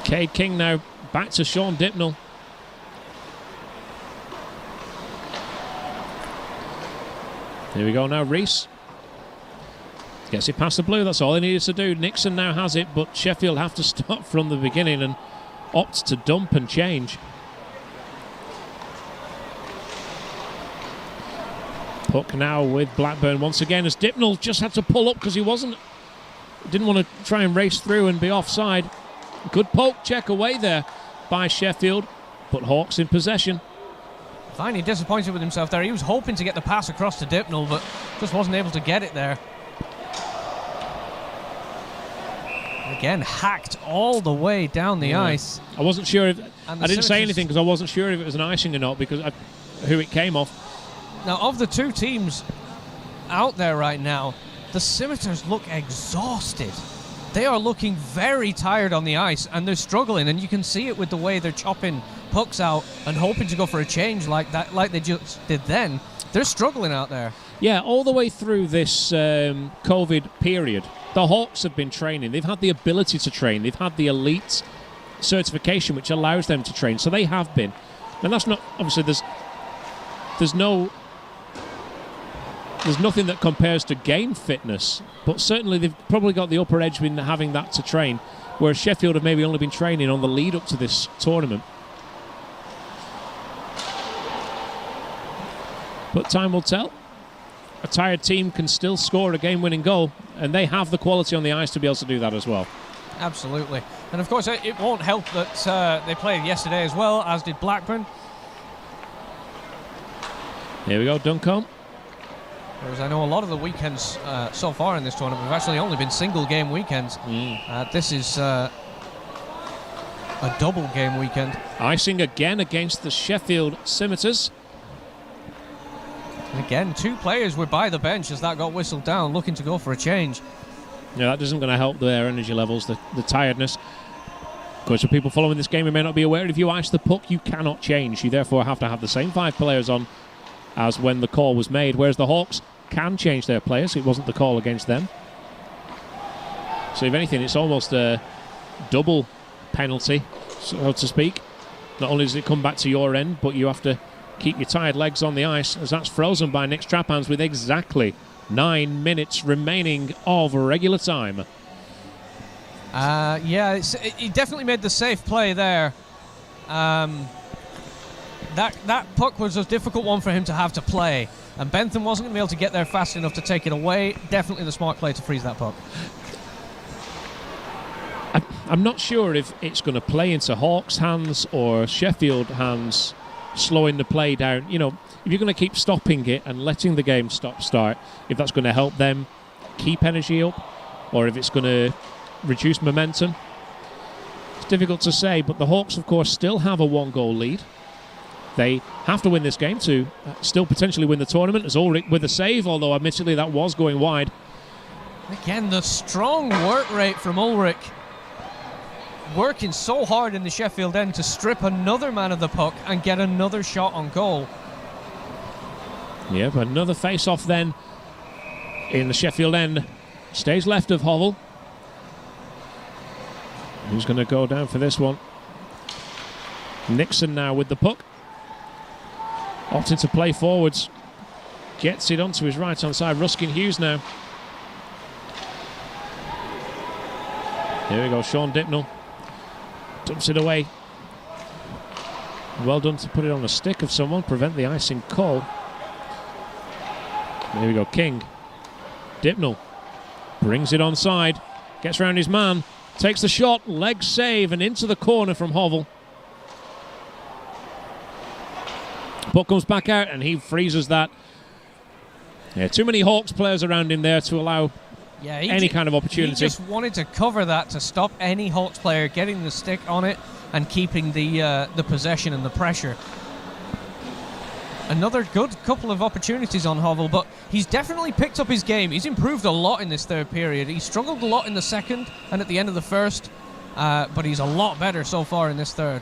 Cade King now back to Sean Dipnell. Here we go now, Reese. Gets it past the blue, that's all he needed to do. Nixon now has it, but Sheffield have to start from the beginning and opt to dump and change. Puck now with Blackburn once again as Dipnell just had to pull up because he didn't want to try and race through and be offside. Good poke check away there by Sheffield, but Hawks in possession. Finally disappointed with himself there. He was hoping to get the pass across to Dipnell, but just wasn't able to get it there. Again, hacked all the way down the ice. I wasn't sure if... I didn't say anything because I wasn't sure if it was an icing or not because who it came off. Now, of the two teams out there right now, the Scimitars look exhausted. They are looking very tired on the ice, and they're struggling, and you can see it with the way they're chopping pucks out and hoping to go for a change like that, like they just did then. They're struggling out there. Yeah, all the way through this COVID period, the Hawks have been training. They've had the ability to train. They've had the elite certification, which allows them to train. So they have been. And that's not... Obviously, there's no there's nothing that compares to game fitness, but certainly they've probably got the upper edge in having that to train, whereas Sheffield have maybe only been training on the lead up to this tournament. But time will tell. A tired team can still score a game-winning goal, and they have the quality on the ice to be able to do that as well. Absolutely. And of course, it won't help that they played yesterday as well, as did Blackburn. Here we go, Duncombe. Whereas I know a lot of the weekends so far in this tournament have actually only been single-game weekends. This is a double-game weekend. Icing again against the Sheffield Scimitars. And again, 2 players were by the bench as that got whistled down, looking to go for a change. Yeah, that isn't going to help their energy levels, the tiredness. Of course, for people following this game who may not be aware, if you ice the puck, you cannot change. You therefore have to have the same 5 players on as when the call was made, whereas the Hawks can change their players. It wasn't the call against them. So if anything, it's almost a double penalty, so to speak. Not only does it come back to your end, but you have to keep your tired legs on the ice, as that's frozen by Nick Straphans with exactly 9 minutes remaining of regular time. Yeah, he definitely made the safe play there. That puck was a difficult one for him to have to play, and Bentham wasn't going to be able to get there fast enough to take it away. Definitely the smart play to freeze that puck. I'm not sure if it's going to play into Hawks' hands or Sheffield hands, slowing the play down. You know, if you're going to keep stopping it and letting the game start, if that's going to help them keep energy up, or if it's going to reduce momentum, it's difficult to say. But the Hawks, of course, still have a 1-goal lead. They have to win this game to still potentially win the tournament, as Ulrich with a save, although admittedly that was going wide. Again, the strong work rate from Ulrich, working so hard in the Sheffield end to strip another man of the puck and get another shot on goal. Yeah, but another face-off then in the Sheffield end. Stays left of Hovell. Who's going to go down for this one? Nixon now with the puck. Opting to play forwards. Gets it onto his right-hand side. Ruskin Hughes now. Here we go, Sean Dipnell. Dumps it away. Well done to put it on a stick of someone, prevent the icing call. There we go, King. Dipnell brings it onside, gets round his man, takes the shot, leg save, and into the corner from Hovell. Puck comes back out, and he freezes that. Yeah, too many Hawks players around him there to allow any kind of opportunity. He just wanted to cover that to stop any Hawks player getting the stick on it and keeping the possession and the pressure. Another good couple of opportunities on Hovell, but he's definitely picked up his game. He's improved a lot in this third period. He struggled a lot in the second and at the end of the first, but he's a lot better so far in this third.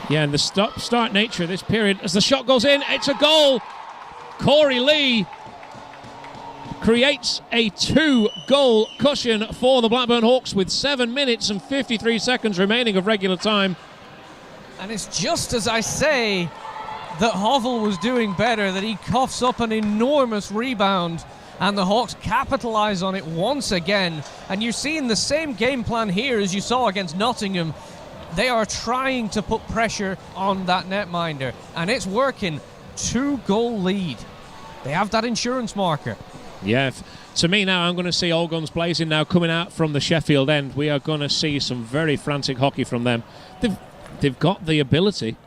Yeah, and the stop-start nature of this period, as the shot goes in, it's a goal! Corey Lee creates a 2-goal cushion for the Blackburn Hawks with 7 minutes and 53 seconds remaining of regular time. And it's just as I say that Hovell was doing better, that he coughs up an enormous rebound, and the Hawks capitalise on it once again. And you're seeing the same game plan here as you saw against Nottingham. They are trying to put pressure on that netminder, and it's working. 2-goal lead. They have that insurance marker. Yeah, to me now, I'm going to see all guns blazing now coming out from the Sheffield end. We are going to see some very frantic hockey from them. They've got the ability,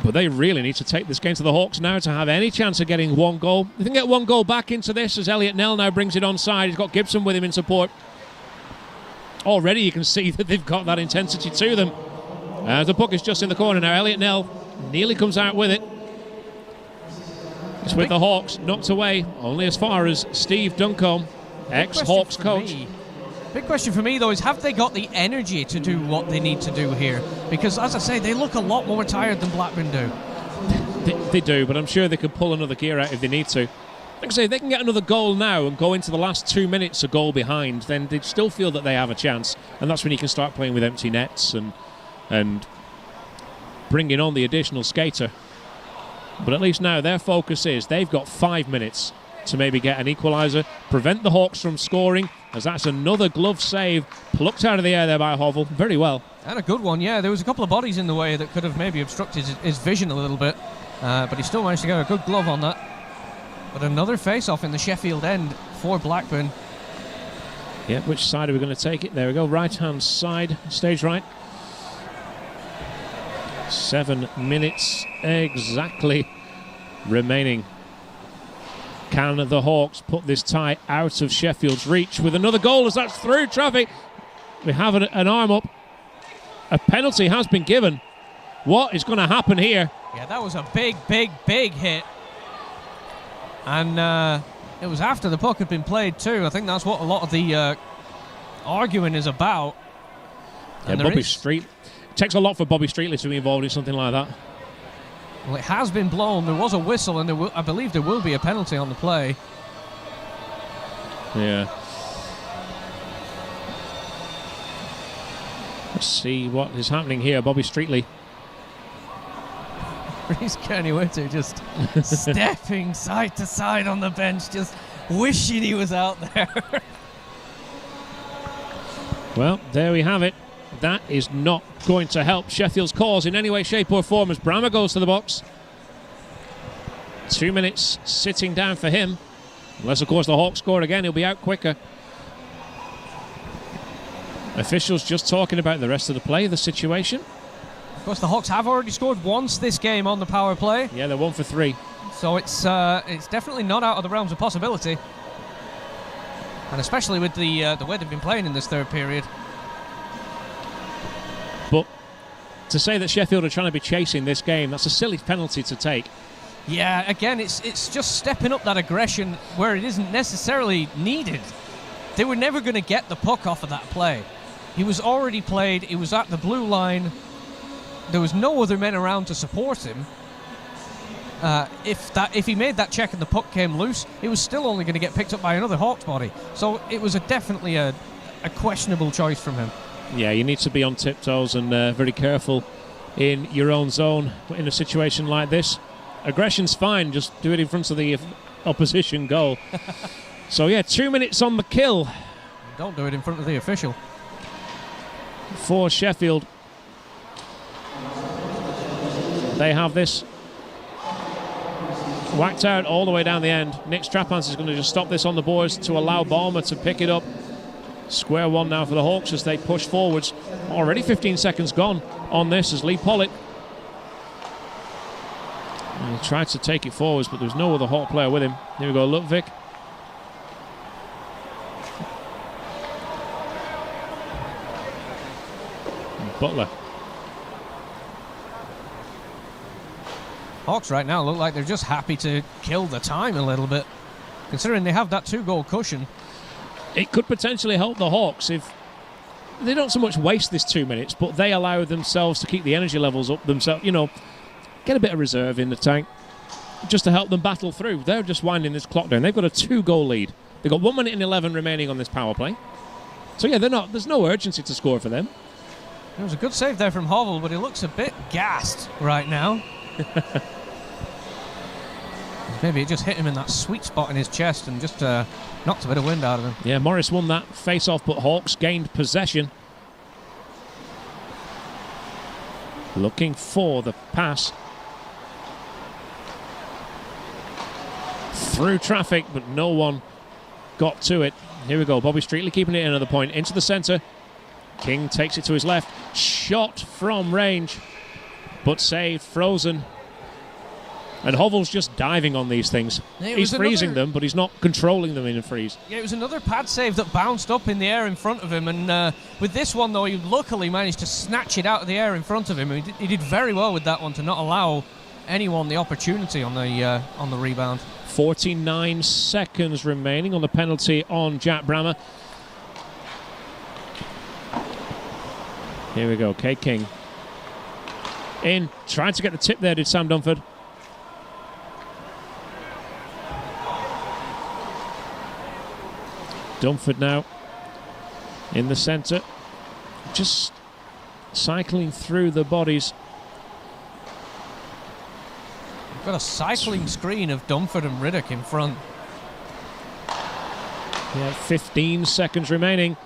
but they really need to take this game to the Hawks now to have any chance of getting 1 goal. They can get 1 goal back into this as Elliot Nell now brings it onside. He's got Gibson with him in support. Already you can see that they've got that intensity to them. The puck is just in the corner now. Elliot Nell nearly comes out with it. It's with the Hawks, knocked away only as far as Steve Duncombe, ex-Hawks coach. Big question for me, though, is have they got the energy to do what they need to do here? Because, as I say, they look a lot more tired than Blackburn do. They do, but I'm sure they could pull another gear out if they need to. Like I say, if they can get another goal now and go into the last 2 minutes a goal behind, then they still feel that they have a chance. And that's when you can start playing with empty nets and bringing on the additional skater. But at least now their focus is they've got 5 minutes to maybe get an equaliser, prevent the Hawks from scoring, as that's another glove save plucked out of the air there by Hovell. Very well. And a good one, yeah. There was a couple of bodies in the way that could have maybe obstructed his vision a little bit, but he still managed to get a good glove on that. But another face-off in the Sheffield end for Blackburn. Yeah, which side are we going to take it? There we go, right-hand side, stage right. 7 minutes exactly remaining. Can the Hawks put this tie out of Sheffield's reach with another goal as that's through traffic? We have an arm up. A penalty has been given. What is going to happen here? Yeah, that was a big, big, big hit. And it was after the puck had been played too. I think that's what a lot of the arguing is about. Yeah, Bobby Street. It takes a lot for Bobby Streetley to be involved in something like that. Well, it has been blown. There was a whistle, and I believe there will be a penalty on the play. Yeah. Let's see what is happening here. Bobby Streetley. Reece Kearney-Whitty just stepping side to side on the bench, just wishing he was out there. Well, there we have it. That is not going to help Sheffield's cause in any way, shape or form as Brammer goes to the box. 2 minutes sitting down for him. Unless, of course, the Hawks score again, he'll be out quicker. Officials just talking about the rest of the play, the situation. Of course, the Hawks have already scored once this game on the power play. Yeah, they're 1 for 3. So it's definitely not out of the realms of possibility. And especially with the way they've been playing in this third period. But to say that Sheffield are trying to be chasing this game, that's a silly penalty to take. Yeah, again, it's just stepping up that aggression where it isn't necessarily needed. They were never going to get the puck off of that play. He was already played. He was at the blue line. There was no other men around to support him. If he made that check and the puck came loose, it was still only going to get picked up by another Hawks body. So it was definitely a questionable choice from him. Yeah, you need to be on tiptoes and very careful in your own zone in a situation like this. Aggression's fine, just do it in front of the opposition goal. So yeah, 2 minutes on the kill. Don't do it in front of the official. For Sheffield. They have this whacked out all the way down the end. Nick Strappans is going to just stop this on the boards to allow Balmer to pick it up. Square one now for the Hawks as they push forwards. Already 15 seconds gone on this as Lee Pollitt. And he tried to take it forwards, but there's no other Hawk player with him. Here we go, Ludwig. Butler. Hawks right now look like they're just happy to kill the time a little bit, considering they have that 2-goal cushion. It could potentially help the Hawks if they don't so much waste this 2 minutes, but they allow themselves to keep the energy levels up themselves, you know, get a bit of reserve in the tank just to help them battle through. They're just winding this clock down. They've got a 2-goal lead. They've got 1 minute and 11 remaining on this power play. So yeah, there's no urgency to score for them. There was a good save there from Hovell, but he looks a bit gassed right now. Maybe it just hit him in that sweet spot in his chest and just knocked a bit of wind out of him. Yeah, Morris won that face-off, but Hawks gained possession. Looking for the pass. Through traffic, but no one got to it. Here we go, Bobby Streetley keeping it another point into the centre. King takes it to his left. Shot from range, but saved, frozen. And Hovell's just diving on these things. He's freezing them, but he's not controlling them in a freeze. Yeah, it was another pad save that bounced up in the air in front of him. And with this one, though, he luckily managed to snatch it out of the air in front of him. He did very well with that one to not allow anyone the opportunity on the rebound. 49 seconds remaining on the penalty on Jack Brammer. Here we go, Kay King. In, trying to get the tip there, did Sam Dunford. Dunford now in the centre, just cycling through the bodies. Got a cycling screen of Dunford and Riddick in front. Yeah, 15 seconds remaining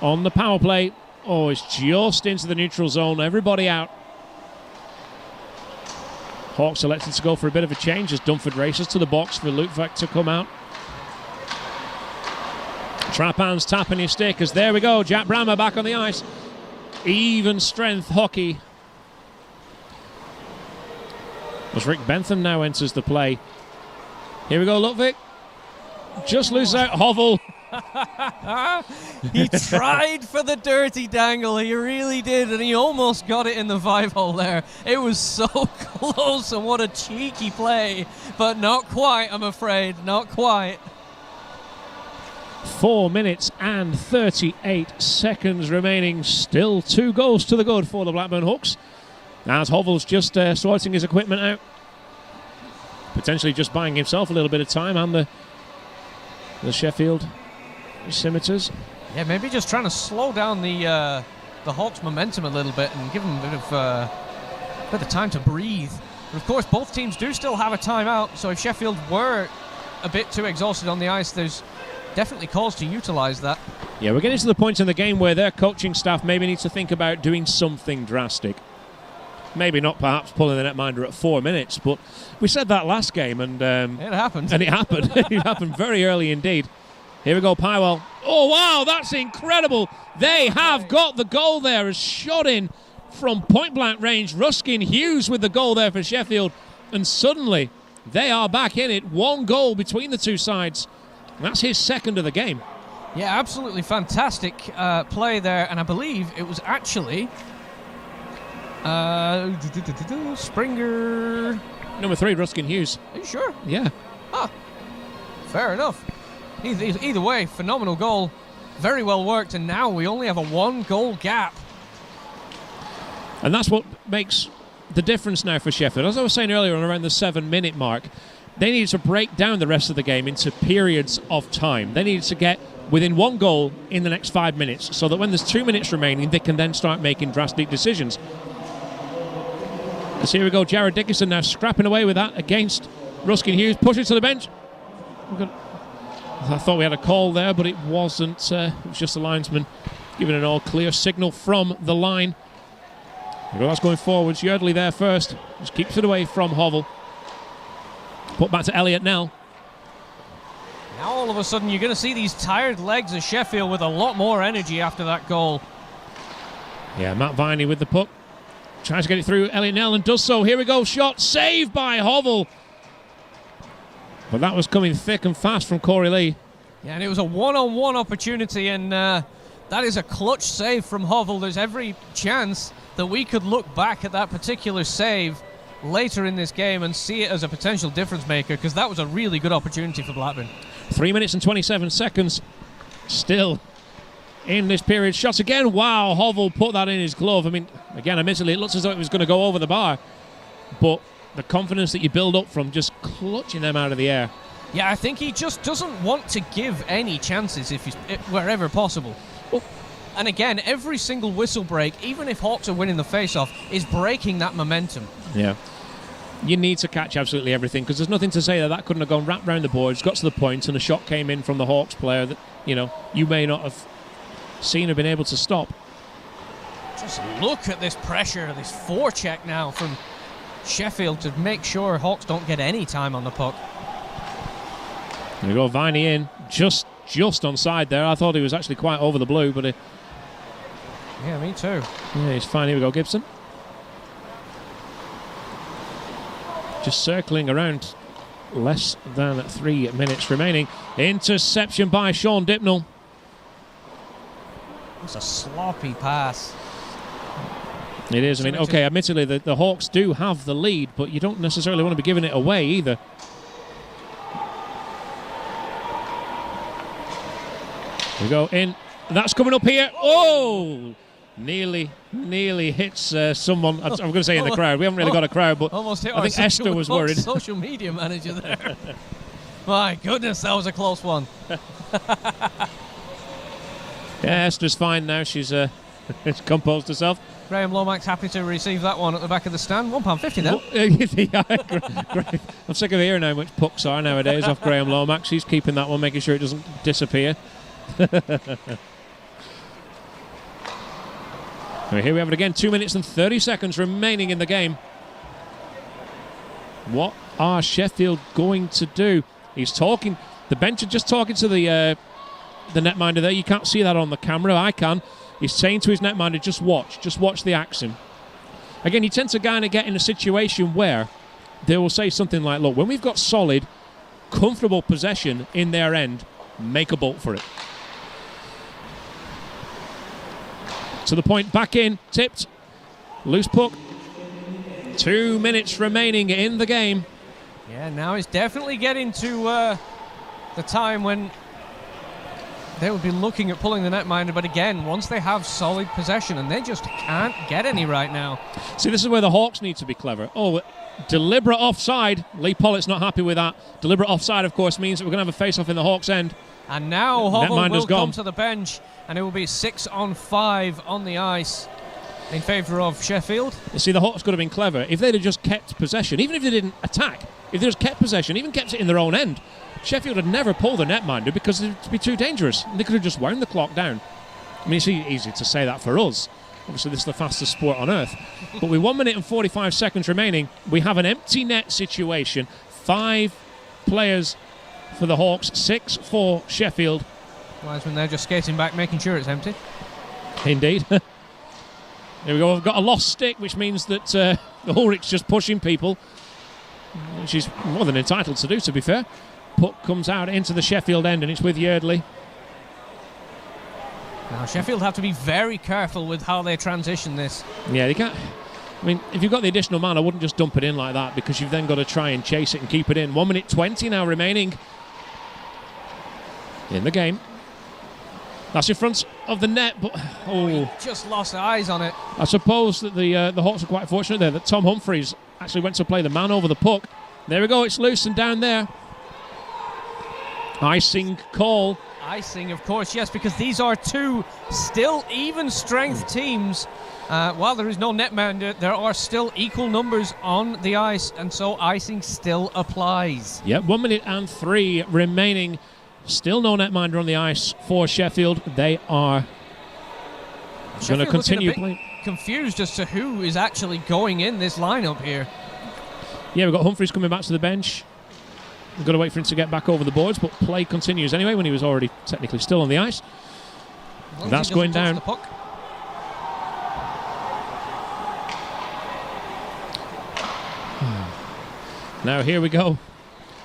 on the power play. Oh, it's just into the neutral zone. Everybody out. Hawks elected to go for a bit of a change as Dunford races to the box for Lutvak to come out. Trapan's tapping his stick as there we go. Jack Brammer back on the ice. Even strength hockey. As Rick Bentham now enters the play. Here we go, Lutvik. Just loses out. Hovell. He tried for the dirty dangle. He really did, and he almost got it in the 5-hole there. It was so close, and what a cheeky play. But not quite, I'm afraid. Not quite. 4 minutes and 38 seconds remaining. Still 2 goals to the good for the Blackburn Hawks. As Hovell's just sorting his equipment out. Potentially just buying himself a little bit of time, and the Sheffield Scimitars. Yeah, maybe just trying to slow down the Hawks' momentum a little bit and give them a bit of time to breathe. But of course, both teams do still have a timeout, so if Sheffield were a bit too exhausted on the ice, there's definitely cause to utilise that. Yeah, we're getting to the point in the game where their coaching staff maybe needs to think about doing something drastic. Maybe not perhaps pulling the netminder at 4 minutes, but we said that last game, and it happened. And it happened. It happened very early indeed. Here we go, Pywell. Oh, wow, that's incredible. They have got the goal there, as shot in from point-blank range. Ruskin Hughes with the goal there for Sheffield, and suddenly they are back in it. 1 goal between the two sides. That's his second of the game. Yeah, absolutely fantastic play there, and I believe it was actually Springer. Number 3, Ruskin Hughes. Are you sure? Yeah. Ah, fair enough. Either way, phenomenal goal. Very well worked, and now we only have a 1-goal gap. And that's what makes the difference now for Sheffield. As I was saying earlier, on around the 7-minute mark, they needed to break down the rest of the game into periods of time. They needed to get within 1 goal in the next 5 minutes, so that when there's 2 minutes remaining, they can then start making drastic decisions. As here we go, Jared Dickinson now scrapping away with that against Ruskin Hughes, pushing to the bench. I thought we had a call there, but it wasn't. It was just the linesman giving an all-clear signal from the line. That's going forwards. Yardley there first. Just keeps it away from Hovell. Put back to Elliot Nell. Now all of a sudden you're going to see these tired legs of Sheffield with a lot more energy after that goal. Yeah, Matt Viney with the puck. Tries to get it through Elliot Nell and does so. Here we go. Shot saved by Hovell. But that was coming thick and fast from Corey Lee. Yeah, and it was a one-on-one opportunity, and that is a clutch save from Hovell. There's every chance that we could look back at that particular save later in this game and see it as a potential difference maker, because that was a really good opportunity for Blackburn. 3 minutes and 27 seconds still in this period. Shots again. Wow, Hovell put that in his glove. I mean, again, admittedly, it looks as though it was going to go over the bar, but the confidence that you build up from just clutching them out of the air. Yeah, I think he just doesn't want to give any chances wherever possible. Oh. And again, every single whistle break, even if Hawks are winning the face-off, is breaking that momentum. Yeah. You need to catch absolutely everything, because there's nothing to say that couldn't have gone wrapped round the boards, got to the point, and a shot came in from the Hawks player that, you may not have seen or been able to stop. Just look at this pressure, this forecheck now from Sheffield to make sure Hawks don't get any time on the puck. There we go, Viney in, just onside there. I thought he was actually quite over the blue, but yeah, me too. Yeah, he's fine. Here we go, Gibson. Just circling around, less than 3 minutes remaining. Interception by Sean Dipnell. It's a sloppy pass. It is. I mean, okay, admittedly, the Hawks do have the lead, but you don't necessarily want to be giving it away either. We go in. That's coming up here. Oh! Nearly hits someone. I'm going to say in the crowd. We haven't really got a crowd, but almost hit I think Esther was worried. Social media manager there. My goodness, that was a close one. Yeah, Esther's fine now. She's composed herself. Graham Lomax happy to receive that one at the back of the stand. £1.50 then. Great. I'm sick of hearing how much pucks are nowadays off Graham Lomax. He's keeping that one, making sure it doesn't disappear. Here we have it again. 2 minutes and 30 seconds remaining in the game. What are Sheffield going to do? He's talking. The bench are just talking to the netminder there. You can't see that on the camera. I can. He's saying to his netminder, just watch the action. Again, you tend to kind of get in a situation where they will say something like, look, when we've got solid, comfortable possession in their end, make a bolt for it. To the point, back in, tipped, loose puck. 2 minutes remaining in the game. Yeah, now it's definitely getting to the time when they would be looking at pulling the netminder, but again, once they have solid possession, and they just can't get any right now. See, this is where the Hawks need to be clever. Oh, deliberate offside. Lee Pollitt's not happy with that. Deliberate offside, of course, means that we're going to have a face-off in the Hawks' end. And now Hovell will gone. come to the bench, and it will be 6-on-5 on the ice in favour of Sheffield. You see, the Hawks could have been clever. If they'd have just kept possession, even if they didn't attack, if they just kept possession, even kept it in their own end, Sheffield would never pull the netminder because it would be too dangerous. They could have just wound the clock down. I mean, it's easy to say that for us. Obviously, this is the fastest sport on earth. But with 1 minute and 45 seconds remaining, we have an empty net situation. 5 players for the Hawks, 6 for Sheffield. Wiseman there just skating back, making sure it's empty. Indeed. Here we go. We've got a lost stick, which means that Ulrich's just pushing people, which he's more than entitled to do, to be fair. Puck comes out into the Sheffield end, and it's with Yeardley. Now, Sheffield have to be very careful with how they transition this. Yeah, they can't. I mean, if you've got the additional man, I wouldn't just dump it in like that, because you've then got to try and chase it and keep it in. 1 minute 20 now remaining in the game. That's in front of the net, but He just lost eyes on it. I suppose that the Hawks are quite fortunate there that Tom Humphries actually went to play the man over the puck. There we go, it's loose and down there. Icing call. Icing, of course, yes, because these are two still even strength teams. While there is no netminder, there are still equal numbers on the ice, and so icing still applies. Yeah, 1 minute and 3 remaining. Still no netminder on the ice for Sheffield. They are going to continue playing. Confused as to who is actually going in this lineup here. Yeah, we've got Humphries coming back to the bench. We've got to wait for him to get back over the boards, but play continues anyway when he was already technically still on the ice. That's going down. The puck. Now here we go.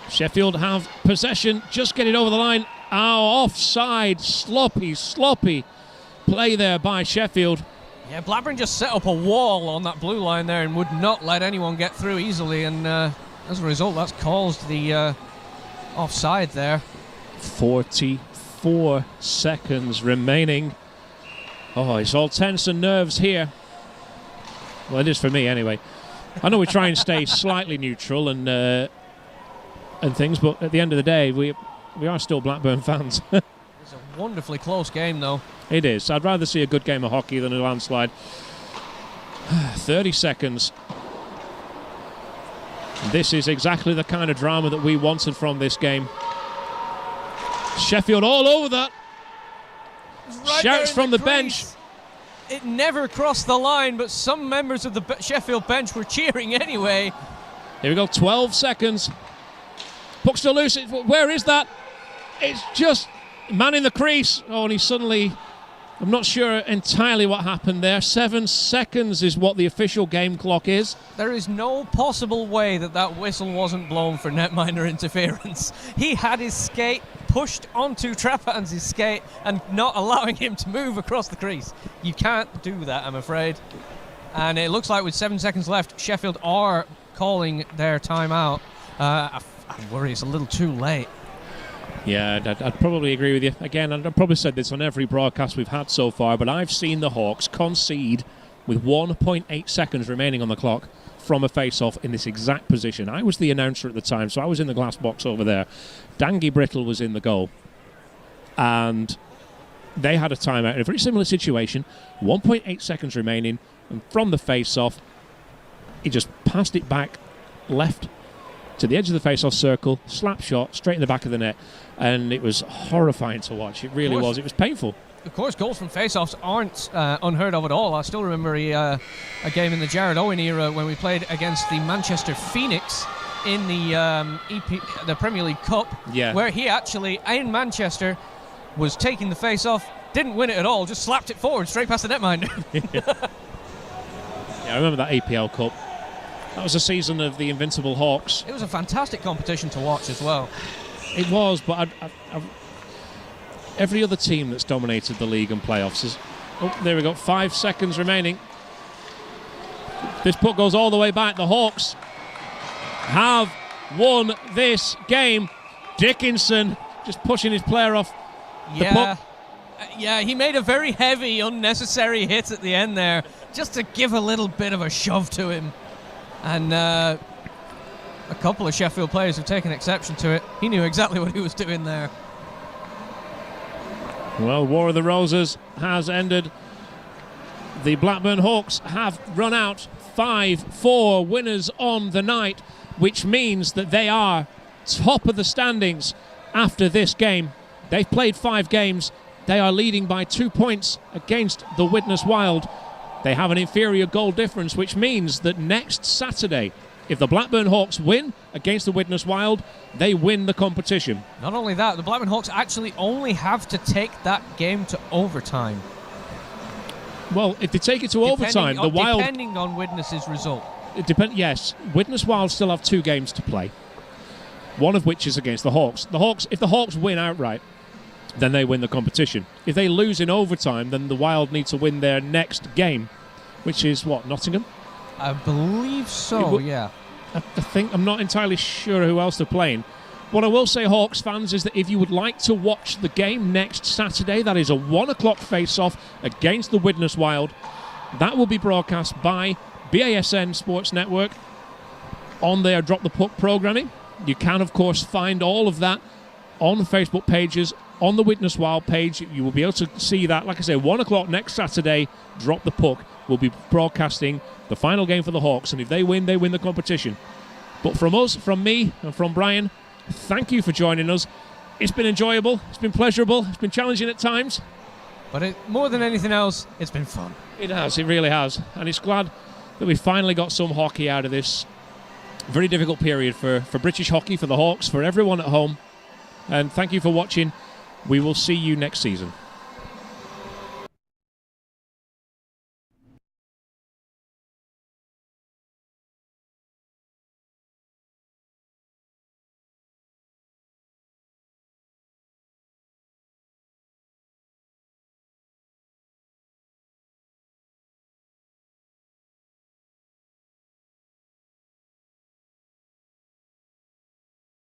Sheffield have possession. Just get it over the line. Offside. Sloppy play there by Sheffield. Yeah, Blackburn just set up a wall on that blue line there and would not let anyone get through easily, and as a result, that's caused the offside there. 44 seconds remaining. Oh, it's all tense and nerves here. Well, it is for me anyway. I know we try and stay slightly neutral and things, but at the end of the day, we are still Blackburn fans. It's a wonderfully close game, though. It is. I'd rather see a good game of hockey than a landslide. 30 seconds. This is exactly the kind of drama that we wanted from this game. Sheffield all over that. Right Shouts from the crease. bench. It never crossed the line, but some members of the Sheffield bench were cheering anyway. Here we go, 12 seconds. Puck still loose. Where is that? It's just man in the crease. Oh, and he suddenly... I'm not sure entirely what happened there. 7 seconds is what the official game clock is. There is no possible way that whistle wasn't blown for netminder interference. He had his skate pushed onto Trapan's skate and not allowing him to move across the crease. You can't do that, I'm afraid. And it looks like with 7 seconds left, Sheffield are calling their timeout. I worry it's a little too late. Yeah, I'd probably agree with you. Again, I've probably said this on every broadcast we've had so far, but I've seen the Hawks concede with 1.8 seconds remaining on the clock from a face-off in this exact position. I was the announcer at the time, so I was in the glass box over there. Dangy Brittle was in the goal. And they had a timeout in a very similar situation, 1.8 seconds remaining, and from the face-off, he just passed it back left to the edge of the face-off circle, slap shot, straight in the back of the net, and it was horrifying to watch. It really was. It was painful. Of course, goals from face-offs aren't unheard of at all. I still remember a game in the Jared Owen era when we played against the Manchester Phoenix in the Premier League Cup, where he actually, in Manchester, was taking the face-off, didn't win it at all, just slapped it forward straight past the netminder. Yeah, I remember that APL Cup. That was a season of the Invincible Hawks. It was a fantastic competition to watch as well. It was, but every other team that's dominated the league and playoffs is... Oh, there we go, 5 seconds remaining. This puck goes all the way back. The Hawks have won this game. Dickinson just pushing his player off the puck. Yeah, he made a very heavy, unnecessary hit at the end there, just to give a little bit of a shove to him. And a couple of Sheffield players have taken exception to it. He knew exactly what he was doing there. Well, War of the Roses has ended. The Blackburn Hawks have run out 5-4 winners on the night, which means that they are top of the standings after this game. They've played 5 games. They are leading by 2 points against the Widnes Wild. They have an inferior goal difference, which means that next Saturday, if the Blackburn Hawks win against the Widnes Wild, they win the competition. Not only that, the Blackburn Hawks actually only have to take that game to overtime. Well, if they take it to overtime, the Wild... Depending on Widnes' result. Yes, Widnes Wild still have 2 games to play, one of which is against the Hawks. If the Hawks win outright, then they win the competition. If they lose in overtime, then the Wild need to win their next game, which is, what, Nottingham? I believe so, yeah. I think, I'm not entirely sure who else they're playing. What I will say, Hawks fans, is that if you would like to watch the game next Saturday, that is a 1 o'clock face-off against the Widnes Wild. That will be broadcast by BASN Sports Network on their Drop the Puck programming. You can, of course, find all of that on the Facebook pages, on the Widnes Wild page. You will be able to see that. Like I say, 1 o'clock next Saturday, Drop the Puck will be broadcasting the final game for the Hawks, and if they win the competition. But from us, from me, and from Bryan, thank you for joining us. It's been enjoyable, it's been pleasurable, it's been challenging at times. But more than anything else, it's been fun. It has, it really has. And it's glad that we finally got some hockey out of this very difficult period for British hockey, for the Hawks, for everyone at home. And thank you for watching. We will see you next season.